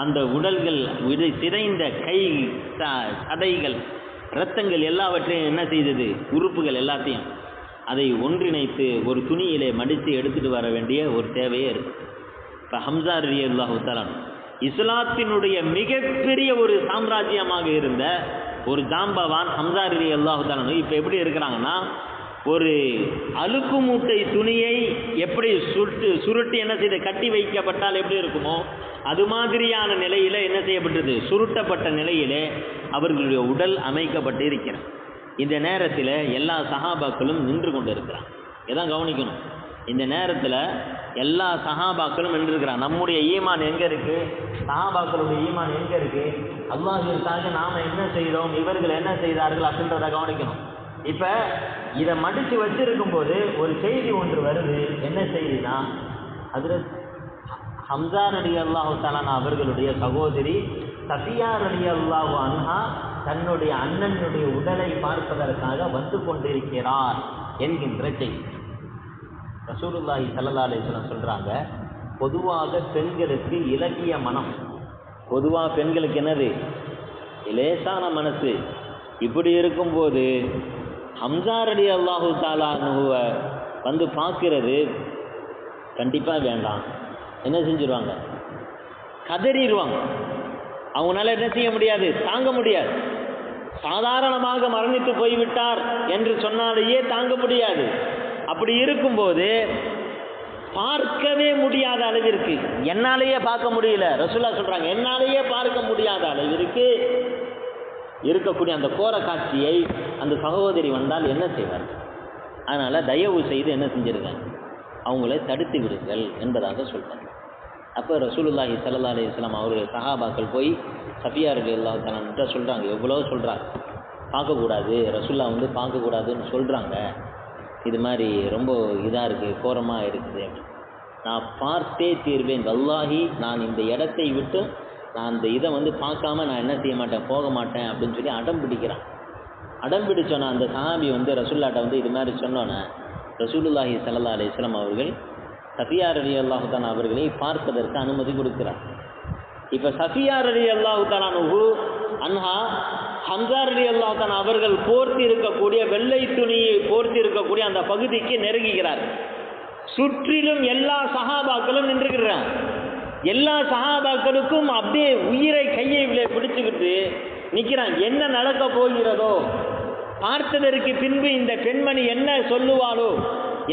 அந்த உடல்கள் சிதைந்த கை சதைகள் இரத்தங்கள் எல்லாவற்றையும் என்ன செய்தது, உறுப்புகள் எல்லாத்தையும் அதை ஒன்றிணைத்து ஒரு துணியிலே மடித்து எடுத்துட்டு வர வேண்டிய ஒரு தேவையே இருக்கு. இப்போ ஹம்சா ரலியல்லாஹு தஆலா இஸ்லாத்தினுடைய மிகப்பெரிய ஒரு சாம்ராஜ்யமாக இருந்த ஒரு ஜாம்பவான் ஹம்சா ரலியல்லாஹு தஆலா இப்போ எப்படி இருக்கிறாங்கன்னா, ஒரு அழுக்கு மூட்டை துணியை எப்படி சுருட்டி என்ன செய்த கட்டி வைக்கப்பட்டால் எப்படி இருக்குமோ அது மாதிரியான நிலையில என்ன செய்யப்பட்டது, சுருட்டப்பட்ட நிலையிலே அவர்களுடைய உடல் அமைக்கப்பட்டு இருக்கிறார். இந்த நேரத்தில் எல்லா சஹாபாக்களும் நின்று கொண்டு இருக்கிறான். இதான் கவனிக்கணும். இந்த நேரத்தில் எல்லா சஹாபாக்களும் நின்றுருக்கிறான். நம்முடைய ஈமான் எங்கே இருக்குது, சஹாபாக்களுடைய ஈமான் எங்கே இருக்குது, அல்லாஹ்விற்காக நாம் என்ன செய்தோம், இவர்கள் என்ன செய்தார்கள் அப்படின்றத கவனிக்கணும். இப்போ இதை மடித்து வச்சிருக்கும் போது ஒரு செய்தி ஒன்று வருது. என்ன செய்தினா, ஹஜ்ரத் ஹம்சா ரலியல்லாஹு தஆலா அவர்களுடைய சகோதரி சஃபியா ரலியல்லாஹு அன்ஹா தன்னுடைய அண்ணனுடைய உடலை பார்ப்பதற்காக வந்து கொண்டிருக்கிறார் என்கின்ற செய்தி. ரசூலுல்லாஹி ஸல்லல்லாஹு அலைஹி வஸல்லம் சொல்கிறாங்க, பொதுவாக பெண்களுக்கு இலகிய மனம், பொதுவாக பெண்களுக்கு என்னது, லேசான மனசு. இப்படி இருக்கும்போது ஹம்சா ரலியல்லாஹு தஆலாவை வந்து பார்க்கிறது கண்டிப்பாக வேண்டாம். என்ன செஞ்சிருவாங்க, கதறிடுவாங்க. அவங்களால என்ன செய்ய முடியாது, தாங்க முடியாது. சாதாரணமாக மரணித்து போய்விட்டார் என்று சொன்னாலேயே தாங்க முடியாது. அப்படி இருக்கும்போது பார்க்கவே முடியாத அளவிற்கு, என்னாலேயே பார்க்க முடியல, ரசூலுல்லாஹ் சொல்றாங்க, என்னாலேயே பார்க்க முடியாத அளவிற்கு இருக்கக்கூடிய அந்த கோர காட்சியை அந்த சகோதரி வந்தால் என்ன செய்வார்? அதனால தயவு செய்து என்ன செஞ்சிருக்காங்க, அவங்களை தடுத்து விடுங்கள் என்பதாக சொல்றாங்க. அப்போ ரசூலுல்லாஹி ஸல்லல்லாஹு அலைஹி வஸல்லம் அவருடைய சஹாபாக்கள் போய் சஃபியா ரலியல்லாஹு தஆலா சொல்கிறாங்க, எவ்வளோ சொல்கிறாங்க, பார்க்கக்கூடாது, ரசூலுல்லாஹ் வந்து பார்க்கக்கூடாதுன்னு சொல்கிறாங்க, இது மாதிரி ரொம்ப இதாக இருக்குது, கோரமாக இருக்குது, நான் பார்த்தே தீர்வேன், வல்லாஹி நான் இந்த இடத்தை விட்டு நான் அந்த இதை வந்து பார்க்காம நான் என்ன செய்ய மாட்டேன், போக மாட்டேன் அப்படின்னு சொல்லி அடம் பிடிக்கிறான். அடம் பிடிச்சோன்னா அந்த சஹாபி வந்து ரசூலுல்லாஹ்ட்ட வந்து இது மாதிரி சொன்னோன்னே ரசூலுல்லாஹி ஸல்லல்லாஹு அலைஹி வஸல்லம் அவர்கள் சஃபியா ரலியல்லாஹு தஆலா அவர்களை பார்ப்பதற்கு அனுமதி கொடுக்கிறார். இப்போ சஃபியா ரலியல்லாஹு தஆலா அன்ஹா ஹம்சா ரலியல்லாஹு தஆலா அவர்கள் போர்த்தி இருக்கக்கூடிய வெள்ளை துணியை போர்த்தி இருக்கக்கூடிய அந்த பகுதிக்கு நெருங்குகிறார். சுற்றிலும் எல்லா சஹாபாக்களும் நின்றுகிறார். எல்லா சஹாபாக்களுக்கும் அப்படியே உயிரை கையை பிடிச்சுக்கிட்டு நிற்கிறான். என்ன நடக்க போகிறதோ, பார்த்ததற்கு பின்பு இந்த பெண்மணி என்ன சொல்லுவாளோ,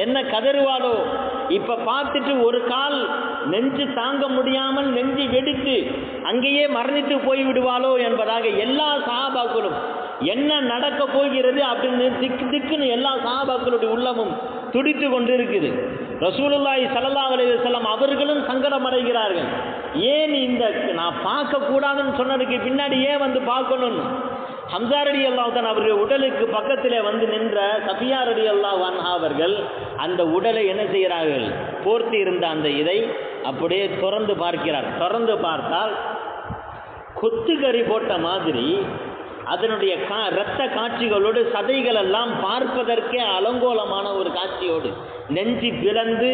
என்ன கதறுவாளோ, இப்போ பார்த்துட்டு ஒரு கால் நெஞ்சு தாங்க முடியாமல் நெஞ்சு வெடித்து அங்கேயே மரணித்து போய்விடுவாளோ என்பதாக எல்லா சஹாபாக்களும் என்ன நடக்க போகிறது அப்படின்னு திக்குன்னு எல்லா சஹாபாக்களுடைய உள்ளமும் துடித்து கொண்டு இருக்குது. ரசூலுல்லாஹி ஸல்லல்லாஹு அலைஹி வஸல்லம் அவர்களும் சங்கடம் அடைகிறார்கள். ஏன் இந்த நான் பார்க்கக்கூடாதுன்னு சொன்னதுக்கு பின்னாடி ஏன் வந்து பார்க்கணும்னு. ஹம்சா ரலியல்லாஹு தஆலா அவருடைய உடலுக்கு பக்கத்தில் வந்து நின்ற சஃபியா ரலியல்லாஹு அன்ஹா அவர்கள் அந்த உடலை என்ன செய்கிறார்கள், போர்த்தி இருந்த அந்த இதை அப்படியே திறந்து பார்க்கிறார். திறந்து பார்த்தால் கொத்துக்கறி போட்ட மாதிரி அதனுடைய இரத்த காட்சிகளோடு சதைகள் எல்லாம் பார்ப்பதற்கே அலங்கோலமான ஒரு காட்சியோடு நெஞ்சு பிளந்து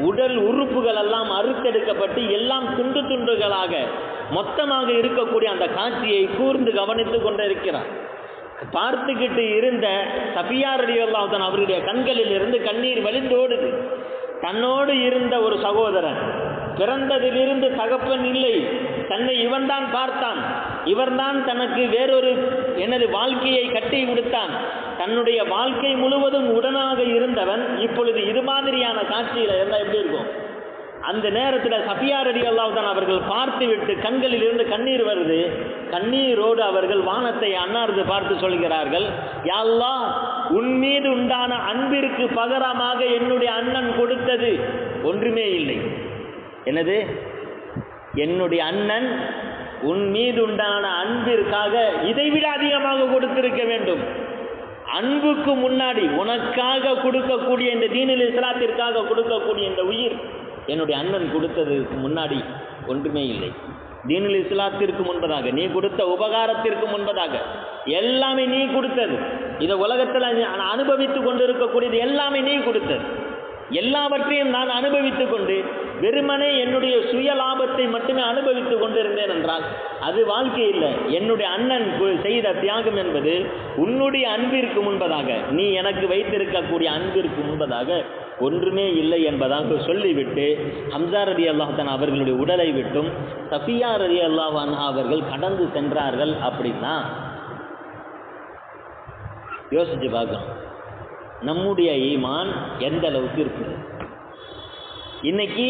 உடல் உறுப்புகள் எல்லாம் அறுத்தெடுக்கப்பட்டு எல்லாம் துண்டு துண்டுகளாக மொத்தமாக இருக்கக்கூடிய அந்த காட்சியை கூர்ந்து கவனித்து கொண்டிருக்கிறார். பார்த்துக்கிட்டு இருந்த சஃபியா ரலியல்லாஹு தஆலா அவருடைய கண்களில் இருந்து கண்ணீர் வழிந்தோடுது. தன்னோடு இருந்த ஒரு சகோதரன், பிறந்ததிலிருந்து தகப்பன் இல்லை, தன்னை இவன்தான் பார்த்தான், இவர்தான் தனக்கு வேறொரு வாழ்க்கையை கட்டி கொடுத்தான். தன்னுடைய வாழ்க்கை முழுவதும் உடனாக இருந்தவன் இப்பொழுது இது மாதிரியான காட்சியில் இருந்தால் எப்படி இருக்கும்? அந்த நேரத்தில் சஃபியா ரலியல்லாஹு அன்ஹா அவர்கள் பார்த்து விட்டு கண்களில் இருந்து கண்ணீர் வருது. கண்ணீரோடு அவர்கள் வானத்தை அன்னார்ந்து பார்த்து சொல்கிறார்கள், யா அல்லாஹ், உன் மீது உண்டான அன்பிற்கு பகரமாக என்னுடைய அண்ணன் கொடுத்தது ஒன்றுமே இல்லை. என்னது? என்னுடைய அண்ணன் உன் மீது உண்டான அன்பிற்காக இதைவிட அதிகமாக கொடுத்திருக்க வேண்டும். அன்புக்கு முன்னாடி உனக்காக கொடுக்கக்கூடிய இந்த தீனுல் இஸ்லாத்திற்காக கொடுக்கக்கூடிய இந்த உயிர் என்னுடைய அண்ணன் கொடுத்ததுக்கு முன்னாடி ஒன்றுமே இல்லை. தீனுல் இஸ்லாத்திற்கு முன்பதாக, நீ கொடுத்த உபகாரத்திற்கு முன்பதாக எல்லாமே நீ கொடுத்தது. இதை உலகத்தில் அனுபவித்து கொண்டு இருக்கக்கூடியது எல்லாமே நீ கொடுத்தது. எல்லாவற்றையும் நான் அனுபவித்து கொண்டு வெறுமனே என்னுடைய சுய லாபத்தை மட்டுமே அனுபவித்து கொண்டிருந்தேன் என்றால் அது வாழ்க்கை இல்லை. என்னுடைய அண்ணன் செய்த தியாகம் என்பது உன்னுடைய அன்பிற்கு முன்பதாக, நீ எனக்கு வைத்திருக்கக்கூடிய அன்பிற்கு முன்பதாக ஒன்றுமே இல்லை என்பதாக சொல்லிவிட்டு ஹம்சா ரலியல்லாஹு அன்ஹு அவர்களுடைய உடலை விட்டும் சஃபியா ரலியல்லாஹு அன்ஹா அவர்கள் கடந்து சென்றார்கள். அப்படின்னா யோசிச்சு பார்க்கணும், நம்முடைய ஈமான் எந்த அளவுக்கு இருக்குது? இன்னைக்கு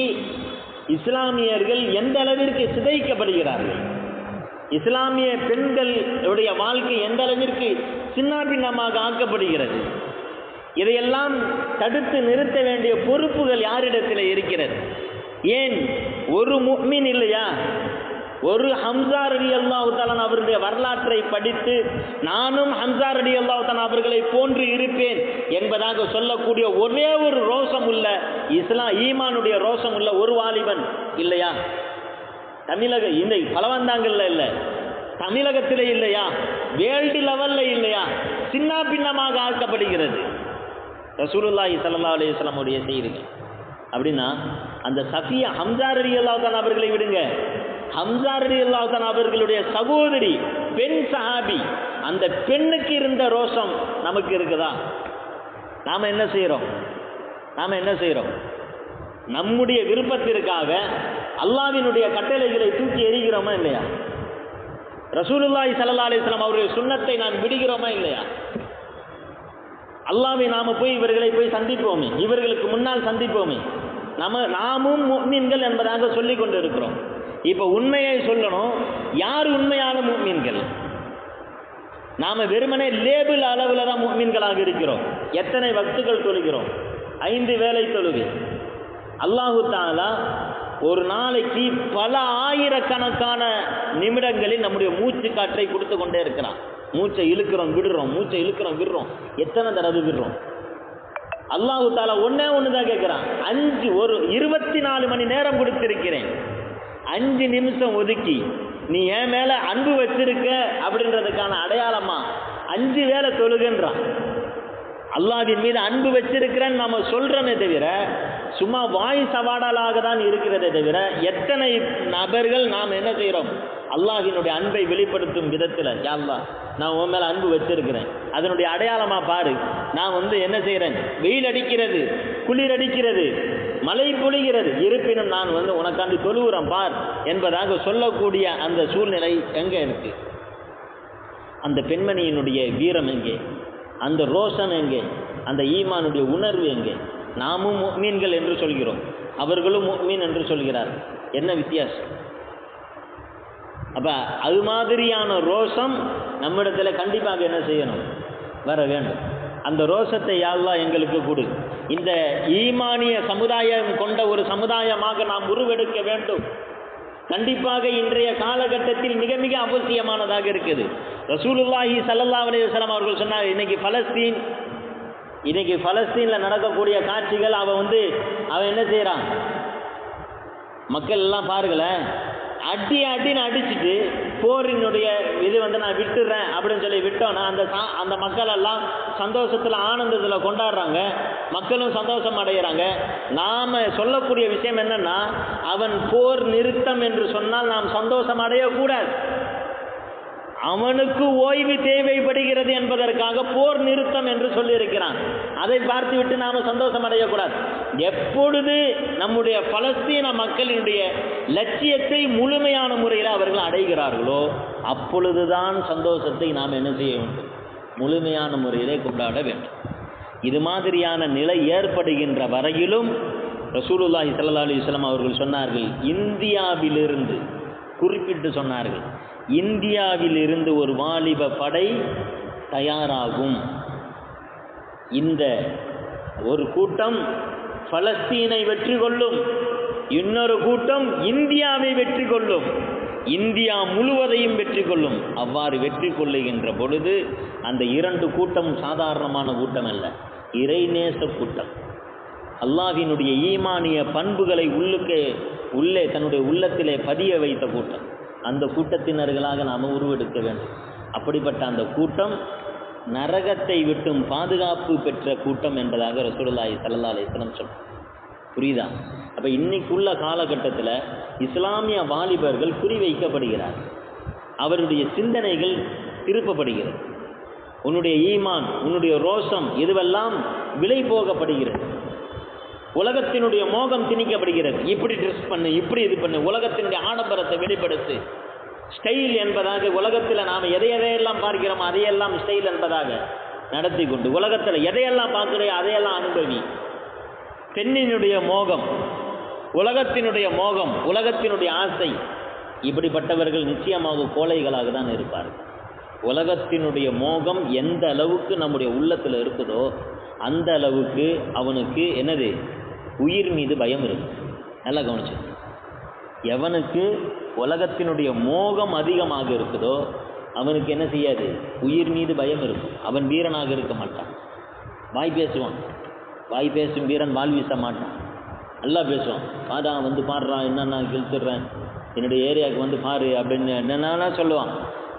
இஸ்லாமியர்கள் எந்த அளவிற்கு சிதைக்கப்படுகிறார்கள்? இஸ்லாமிய பெண்களுடைய வாழ்க்கை எந்த அளவிற்கு சின்னாபின்னமாக ஆக்கப்படுகிறது? இதையெல்லாம் தடுத்து நிறுத்த வேண்டிய பொறுப்புகள் யாரிடத்தில் இருக்கிறது? ஏன் ஒரு முஃமின் இல்லையா? ஒரு ஹம்சா ரலியல்லாஹு தஆலா அவருடைய வரலாற்றை படித்து நானும் ஹம்சா ரலியல்லாஹு தஆலா அவர்களை போன்று இருப்பேன் என்பதாக சொல்லக்கூடிய ஒரே ஒரு ரோஷம் உள்ள ஈமானுடைய ரோஷம் உள்ள ஒரு வாலிபன் இல்லையா? தமிழக இந்த பலவந்தாங்கல்ல இல்லை, தமிழகத்திலே இல்லையா? வேர்ல்டு லெவல்ல இல்லையா? சின்ன பின்னமாக ஆக்கப்படுகிறது ரசூலுல்லாஹி ஸல்லல்லாஹு அலைஹி வஸல்லம் உடைய செய்திகள். அப்படின்னா அந்த சஃபியா ஹம்சா ரலியல்லாஹு தஆலா அவர்களை விடுங்க, ஹம்சா ரலியல்லாஹு தஆலா அவர்களுடைய சகோதரி பெண் சஹாபி, அந்த பெண்ணுக்கு இருந்த ரோஷம் நமக்கு இருக்குதா? நாம என்ன செய்கிறோம்? நம்முடைய விருப்பத்திற்காக அல்லாஹ்வினுடைய கட்டளைகளை தூக்கி எறிகிறோமா இல்லையா? ரசூலுல்லாஹி ஸல்லல்லாஹு அலைஹி வஸல்லம் அவருடைய சுன்னத்தை நாம் விடுகிறோமா இல்லையா? அல்லாஹ்வை நாம போய் இவர்களை போய் சந்திப்போமே, இவர்களுக்கு முன்னால் சந்திப்போமே, நாமும் முஃமின்கள் என்பதாக சொல்லிக் கொண்டு இருக்கிறோம். இப்போ உண்மையை சொல்லணும், யார் உண்மையான முஃமின்கள்? நாம வெறுமனே லேபிள் அளவில் தான் முஃமின்களாக இருக்கிறோம். எத்தனை வக்துகள் தொழுகிறோம்? 5 வேளை தொழுகை. அல்லாஹு தஆலா ஒரு நாளைக்கு பல ஆயிரக்கணக்கான நிமிடங்களில் நம்முடைய மூச்சு காற்றை கொடுத்து கொண்டே இருக்கிறான். மூச்சை இழுக்கிறோம் விடுறோம், மூச்சை இழுக்கிறோம் விடுறோம். எத்தனை தடவை விடுறோம்? அல்லாஹு தஆலா ஒன்று தான் கேட்குறான். 24 மணி நேரம் கொடுத்திருக்கிறேன், 5 நிமிஷம் ஒதுக்கி நீ என் மேலே அன்பு வச்சிருக்க அப்படின்றதுக்கான அடையாளமா 5 வேளை தொழுகின்றான். அல்லாஹ்வின் மீது அன்பு வச்சிருக்கிறேன்னு நம்ம சொல்கிறோமே தவிர சும்மா வாய் சவாடலாக தான் இருக்கிறதே தவிர எத்தனை நபர்கள் நாம் என்ன செய்கிறோம்? அல்லாஹ்வினுடைய அன்பை வெளிப்படுத்தும் விதத்தில், யா அல்லாஹ் நான் உன் மேலே அன்பு வச்சிருக்கிறேன், அதனுடைய அடையாளமாக பாரு. நான் என்ன செய்கிறேன்? வெயில் அடிக்கிறது, குளிர் அடிக்கிறது, மழை பொழிகிறது, இருப்பினும் நான் உனக்காண்டி தொழுகிறேன் பார் என்பதாக சொல்லக்கூடிய அந்த சூழ்நிலை எங்கே இருக்கு? அந்த பெண்மணியினுடைய வீரம் எங்கே? அந்த ரோஷம் எங்கே? அந்த ஈமானுடைய உணர்வு எங்கே? நாமும் முஃமின்கள் என்று சொல்கிறோம், அவர்களும் முஃமின் என்று சொல்கிறார். என்ன வித்தியாசம்? அப்போ அது மாதிரியான ரோஷம் நம்மிடத்தில் கண்டிப்பாக என்ன செய்யணும்? வர வேண்டும். அந்த ரோஷத்தை யா அல்லாஹ் எங்களுக்கு கொடு. இந்த ஈமானிய சமுதாயம் கொண்ட ஒரு சமுதாயமாக நாம் உருவெடுக்க வேண்டும். கண்டிப்பாக இன்றைய காலகட்டத்தில் மிக மிக அவசியமானதாக இருக்குது. ரசூலுல்லாஹி ஸல்லல்லாஹு அலைஹி வஸல்லம் அவர்கள் சொன்னார், இன்னைக்கு பலஸ்தீனில் நடக்கக்கூடிய காட்சிகள், அவன் என்ன செய்கிறான்? மக்கள் எல்லாம் பாருங்களேன், அடின்னு அடிச்சுட்டு போரினுடைய இது நான் விட்டுறேன் அப்படின்னு சொல்லி விட்டோன்னா அந்த மக்கள் எல்லாம் சந்தோஷத்தில் ஆனந்தத்தில் கொண்டாடுறாங்க, மக்களும் சந்தோஷம் அடைகிறாங்க. நாம் சொல்லக்கூடிய விஷயம் என்னன்னா, அவன் போர் நிறுத்தம் என்று சொன்னால் நாம் சந்தோஷம் அடையக்கூடாது. அவனுக்கு ஓய்வு தேவைப்படுகிறது என்பதற்காக போர் நிறுத்தம் என்று சொல்லியிருக்கிறான். அதை பார்த்துவிட்டு நாம் சந்தோஷம் அடையக்கூடாது. எப்பொழுது நம்முடைய பலஸ்தீன மக்களினுடைய லட்சியத்தை முழுமையான முறையில் அவர்கள் அடைகிறார்களோ அப்பொழுதுதான் சந்தோஷத்தை நாம் என்ன செய்ய வேண்டும், முழுமையான முறையிலே கொண்டாட வேண்டும். இது மாதிரியான நிலை ஏற்படுகின்ற வரையிலும் ரசூலுல்லாஹி ஸல்லல்லாஹு அலைஹி வஸல்லம் அவர்கள் சொன்னார்கள், இந்தியாவிலிருந்து குறிப்பிட்டு சொன்னார்கள், இந்தியாவிலிருந்து ஒரு வாலிப படை தயாராகும். இந்த ஒரு கூட்டம் பலஸ்தீனை வெற்றி கொள்ளும், இன்னொரு கூட்டம் இந்தியாவை வெற்றி கொள்ளும், இந்தியா முழுவதையும் வெற்றி கொள்ளும். அவ்வாறு வெற்றி கொள்ளுகின்ற பொழுது அந்த இரண்டு கூட்டம் சாதாரணமான கூட்டம் அல்ல, இறைநேச கூட்டம். அல்லாஹ்வினுடைய ஈமானிய பண்புகளை உள்ளே தன்னுடைய உள்ளத்திலே பதிய வைத்த கூட்டம். அந்த கூட்டத்தினர்களாக நாம் உருவெடுக்க வேண்டும். அப்படிப்பட்ட அந்த கூட்டம் நரகத்தை விட்டும் பாதுகாப்பு பெற்ற கூட்டம் என்பதாக ரசூலுல்லாஹி ஸல்லல்லாஹு அலைஹி வஸல்லம் சொன்னார். புரியுதா? அப்போ இன்னைக்குள்ள காலகட்டத்தில் இஸ்லாமிய வாலிபர்கள் குறிவைக்கப்படுகிறார், அவருடைய சிந்தனைகள் திருப்பப்படுகிறது. உன்னுடைய ஈமான், உன்னுடைய ரோஷம் இதுவெல்லாம் விலை போகப்படுகிறது. உலகத்தினுடைய மோகம் திணிக்கப்படுகிறது. இப்படி ட்ரெஸ் பண்ணு, இப்படி இது பண்ணு, உலகத்தினுடைய ஆடம்பரத்தை வெளிப்படுத்து, ஸ்டைல் என்பதாக உலகத்தில் நாம் எதையெல்லாம் பார்க்கிறோமோ அதையெல்லாம் ஸ்டைல் என்பதாக நடத்தி கொண்டு உலகத்தில் எதையெல்லாம் பார்க்கிறோம் அதையெல்லாம் அனுபவி. பெண்ணினுடைய மோகம், உலகத்தினுடைய மோகம், உலகத்தினுடைய ஆசை, இப்படிப்பட்டவர்கள் நிச்சயமாக கோழைகளாக தான் இருப்பார்கள். உலகத்தினுடைய மோகம் எந்த அளவுக்கு நம்முடைய உள்ளத்தில் இருக்குதோ அந்த அளவுக்கு அவனுக்கு என்னது, உயிர் மீது பயம் இருக்கு. நல்லா கவனிச்சு, எவனுக்கு உலகத்தினுடைய மோகம் அதிகமாக இருக்குதோ அவனுக்கு என்ன செய்யாது, உயிர் மீது பயம் இருக்கும். அவன் வீரனாக இருக்க மாட்டான். வாய் பேசுவான், வாய் பேசும் வீரன் வாள் வீச மாட்டான். நல்லா பேசுவான், பாதா வந்து பாடுறான், என்னென்ன கிழிச்சிடுறேன், என்னுடைய ஏரியாவுக்கு வந்து பாரு அப்படின்னு என்னென்னா சொல்லுவான்.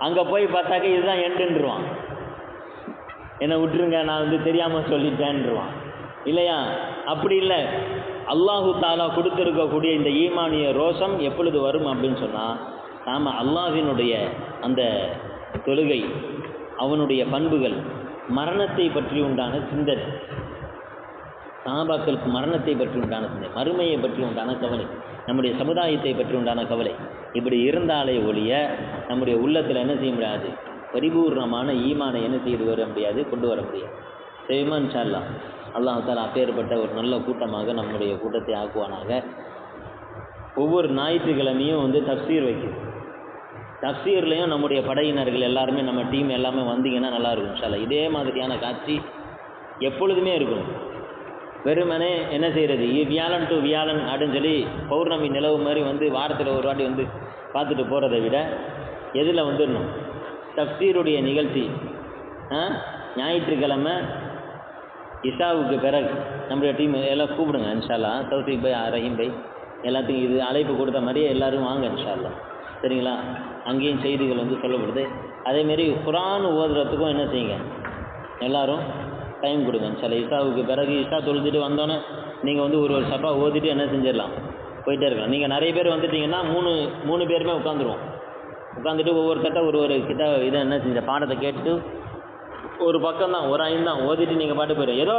அங்கே போய் பார்த்தாக்க இதுதான் எண்டுன்றுவான், என்னை விட்டுருங்க நான் வந்து தெரியாமல் சொல்லிட்டேன்ருவான். இல்லையா? அப்படி இல்லை. அல்லாஹு தாலா கொடுத்துருக்கக்கூடிய இந்த ஈமானிய ரோஷம் எப்பொழுது வரும் அப்படின்னு சொன்னால், நாம் அல்லாஹினுடைய அந்த தொழுகை, அவனுடைய பண்புகள், மரணத்தை பற்றி உண்டான சிந்தனை, சஹாபாக்களுக்கு மரணத்தை பற்றி உண்டான சிந்தனை, மறுமையை பற்றி உண்டான கவலை, நம்முடைய சமுதாயத்தை பற்றி உண்டான கவலை, இப்படி இருந்தாலே ஒழிய நம்முடைய உள்ளத்தில் என்ன செய்ய முடியாது, பரிபூர்ணமான ஈமானை என்ன செய்து வர முடியாது, கொண்டு வர முடியாது. செய்யுமா இன்ஷா அல்லாஹ். அல்லாஹ் தஆலா அப்பேற்பட்ட ஒரு நல்ல கூட்டமாக நம்முடைய கூட்டத்தை ஆக்குவானாக. ஒவ்வொரு ஞாயிற்றுக்கிழமையும் வந்து தஃப்சீர் வைக்கும். தஃப்சீர்லேயும் நம்முடைய படையினர்கள் எல்லாருமே, நம்ம டீம் எல்லாமே வந்தீங்கன்னா நல்லாயிருக்கும் இன்ஷா அல்லாஹ். இதே மாதிரியான காட்சி எப்பொழுதுமே இருக்கணும். வெறுமனே என்ன செய்கிறது, வியாழன் டு வியாழன் அப்படின்னு சொல்லி பௌர்ணமி நிலவு மாதிரி வந்து வாரத்தில் ஒரு வாட்டி வந்து பார்த்துட்டு போகிறத விட எதில் வந்துடணும், தஃப்சீருடைய நிகழ்ச்சி ஞாயிற்றுக்கிழமை இஷாவுக்கு பிறகு நம்முடைய டீம் எல்லாம் கூப்பிடுங்க இன்ஷா அல்லாஹ். தௌஃபீக் பை, ரஹீம் பை எல்லாத்துக்கும் இது அழைப்பு கொடுத்த மாதிரியே எல்லோரும் வாங்க இன்ஷா அல்லாஹ். சரிங்களா? அங்கேயும் செய்திகள் வந்து சொல்லப்படுது. அதேமாரி குர்ஆன் ஓதுறதுக்கும் என்ன செய்யுங்க, எல்லோரும் டைம் கொடுங்க இன்ஷா அல்லாஹ். இஷாவுக்கு பிறகு இஷா தொழுதுட்டு வந்தோன்னே நீங்கள் வந்து ஒரு சப்பா ஓதிட்டு என்ன செஞ்சிடலாம், போயிட்டே இருக்கலாம். நீங்கள் நிறைய பேர் வந்துட்டிங்கன்னா மூணு பேருமே உட்காந்துருவோம். உட்காந்துட்டு ஒவ்வொருத்தட்ட ஒரு கிட்ட இதை என்ன செஞ்ச பாடத்தை கேட்டுட்டு ஒரு பக்கம் தான், ஒரு ஐந்து தான் ஓதிட்டு நீங்கள் பாட்டு போயிடும். ஏதோ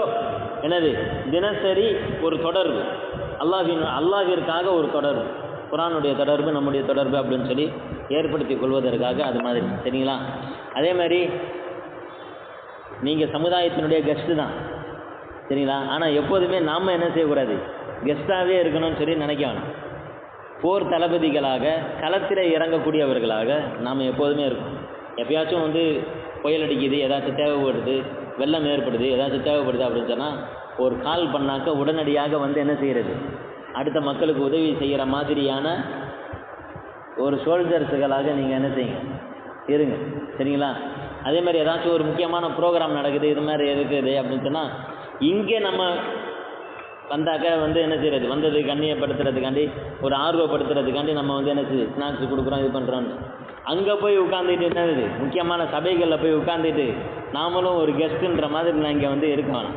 என்னது தினசரி ஒரு தொடர்பு, அல்லாஹ்விற்காக ஒரு தொடர்பு, குர்ஆனுடைய தொடர்பு, நம்முடைய தொடர்பு அப்படின்னு சொல்லி ஏற்படுத்தி கொள்வதற்காக அது மாதிரி. சரிங்களா? அதே மாதிரி நீங்கள் சமுதாயத்தினுடைய கெஸ்ட்டு தான். சரிங்களா? ஆனால் எப்போதுமே நாம் என்ன செய்யக்கூடாது, கெஸ்ட்டாகவே இருக்கணும்னு சொல்லி நினைக்க வேணாம். போர் தளபதிகளாக களத்தில் இறங்கக்கூடியவர்களாக நாம் எப்போதுமே இருக்கும். எப்பயாச்சும் வந்து புயல் அடிக்குது, ஏதாச்சும் தேவைப்படுது, வெள்ளம் ஏற்படுது, ஏதாச்சும் தேவைப்படுது அப்படின்னு சொன்னால் ஒரு கால் பண்ணாக்க உடனடியாக வந்து என்ன செய்கிறது, அடுத்த மக்களுக்கு உதவி செய்கிற மாதிரியான ஒரு சோல்ஜர்ஸுகளாக நீங்கள் என்ன செய்யுங்க, இருங்க. சரிங்களா? அதே மாதிரி ஏதாச்சும் ஒரு முக்கியமான ப்ரோக்ராம் நடக்குது, இது மாதிரி இருக்குது அப்படின்னு சொன்னால் இங்கே நம்ம வந்தாக்க வந்து என்ன செய்கிறது, வந்தது கண்ணியப்படுத்துறதுக்காண்டி, ஒரு ஆர்வப்படுத்துறதுக்காண்டி நம்ம வந்து என்ன செய்யுது, ஸ்நாக்ஸ் கொடுக்குறோம், இது பண்ணுறோன்னு அங்கே போய் உட்காந்துட்டு என்னது முக்கியமான சபைகளில் போய் உட்காந்துட்டு நாமளும் ஒரு கெஸ்ட்டுன்ற மாதிரி நான் இங்கே வந்து இருக்கணும்.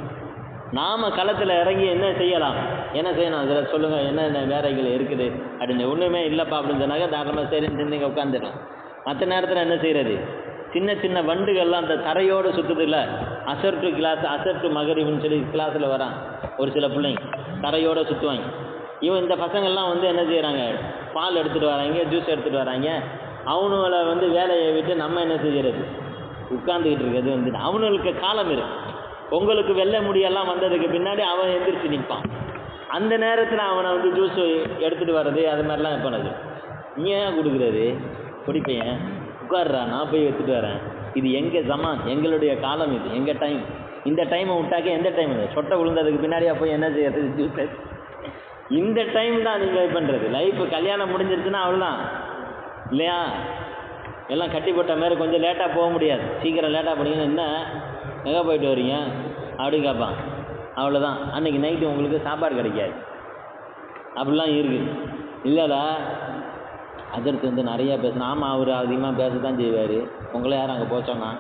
நாம் களத்தில் இறங்கி என்ன செய்யலாம், என்ன செய்யணும், அதில் சொல்லுங்கள், என்னென்ன வேலைகள் இருக்குது அப்படின்னு. ஒன்றுமே இல்லைப்பா அப்படின்னு சொன்னாக்க தாராளமாக சரின்னு நீங்கள் உட்காந்துடலாம். மற்ற நேரத்தில் என்ன செய்கிறது, சின்ன சின்ன வண்டுகள்லாம் அந்த தரையோடு சுற்றுதில்ல, அசர் டு கிளாஸ், அசர் டு மகரிப்னு சொல்லி கிளாஸில் வரான் ஒரு சில பிள்ளைங்க தரையோடு சுற்றுவாங்க. இந்த பசங்கள்லாம் வந்து என்ன செய்கிறாங்க, பால் எடுத்துகிட்டு வராங்க, ஜூஸ் எடுத்துகிட்டு வராங்க. அவனுங்களை வந்து வேலையை விட்டு நம்ம என்ன செய்கிறது, உட்காந்துக்கிட்டு இருக்கிறது வந்து அவனுங்களுக்கு காலம் இருக்கு. உங்களுக்கு வெள்ளை முடியெல்லாம் வந்ததுக்கு பின்னாடி அவன் எந்திரிச்சு நிற்பான். அந்த நேரத்தில் அவனை வந்து ஜூஸ் எடுத்துகிட்டு வர்றது அது மாதிரிலாம் பண்ணது. நீ ஏன் கொடுக்குறது, குடிப்பையன் உட்கார்றா, நான் போய் எடுத்துகிட்டு வரேன். இது எங்கள் ஜமான், எங்களுடைய காலம், இது எங்கள் டைம். இந்த டைமை விட்டாக்க எந்த டைம் இது, சொட்டை விழுந்ததுக்கு பின்னாடியா போய் என்ன செய்யறது ஜூஸ். இந்த டைம் தான் நீங்கள் பண்ணுறது. லைஃப் கல்யாணம் முடிஞ்சிருச்சுன்னா அவ்வளோதான் இல்லையா, எல்லாம் கட்டி போட்ட மாதிரி கொஞ்சம் லேட்டாக போக முடியாது. சீக்கிரம் லேட்டாக போனீங்கன்னா என்ன எங்கே போயிட்டு வரீங்க அப்படின்னு கேட்பான். அவ்வளோதான், அன்றைக்கி நைட்டு உங்களுக்கு சாப்பாடு கிடைக்காது. அப்படிலாம் இருக்குது இல்லைடா. அதற்கு வந்து நிறையா பேசணும். ஆமாம், அவர் அதிகமாக பேச தான் செய்வார். உங்களை யாரும் அங்கே போச்சோன்னா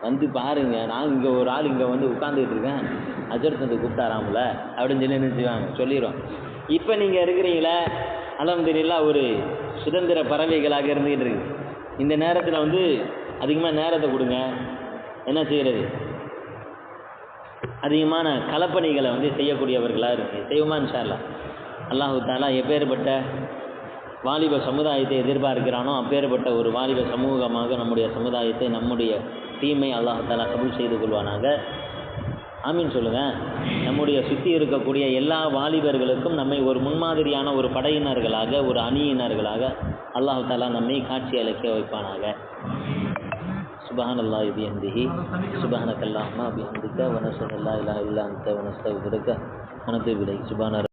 வந்து பாருங்கள், நான் இங்கே ஒரு ஆள் இங்கே வந்து உட்காந்துக்கிட்டு இருக்கேன், அஜர்த் வந்து கூப்பிட்டாராம்ல அப்படின்னு சொல்லி என்ன செய்வாங்க, சொல்லிடுவோம். இப்போ நீங்கள் இருக்கிறீங்களே அல்ஹம்துலில்லாஹ், ஒரு சுதந்திர பறவைகளாக இருந்துக்கிட்டு இருக்கு. இந்த நேரத்தில் வந்து அதிகமாக நேரத்தை கொடுங்க. என்ன செய்கிறது, அதிகமான கலப்பணிகளை வந்து செய்யக்கூடியவர்களாக இருக்குது. செய்வோமா இன்ஷா அல்லாஹ். அல்லாஹு தஆலா எப்பேற்பட்ட வாலிப சமுதாயத்தை எதிர்பார்க்கிறானோ அப்பேற்பட்ட ஒரு வாலிப சமூகமாக நம்முடைய சமுதாயத்தை, நம்முடைய டீமை அல்லாஹு தஆலா கபூல் செய்து கொள்வானாக. ஆமீன் சொல்லுங்கள். நம்முடைய சுற்றி இருக்கக்கூடிய எல்லா வாலிபர்களுக்கும் நம்மை ஒரு முன்மாதிரியான ஒரு படையினர்களாக, ஒரு அணியினர்களாக அல்லாஹு தஆலா நம்மை காட்சி அளிக்க வைப்பானாக. சுப்ஹானல்லாஹி பிஹம்திஹி சுப்ஹானக்கல்லாஹும்ம பிஹம்திக வ நஷ்ஹது அல்லா இலாஹா இல்லா அன்த வ நஸ்தக்ஃபிருக வ நத்தூபு இலைக். சுப்ஹான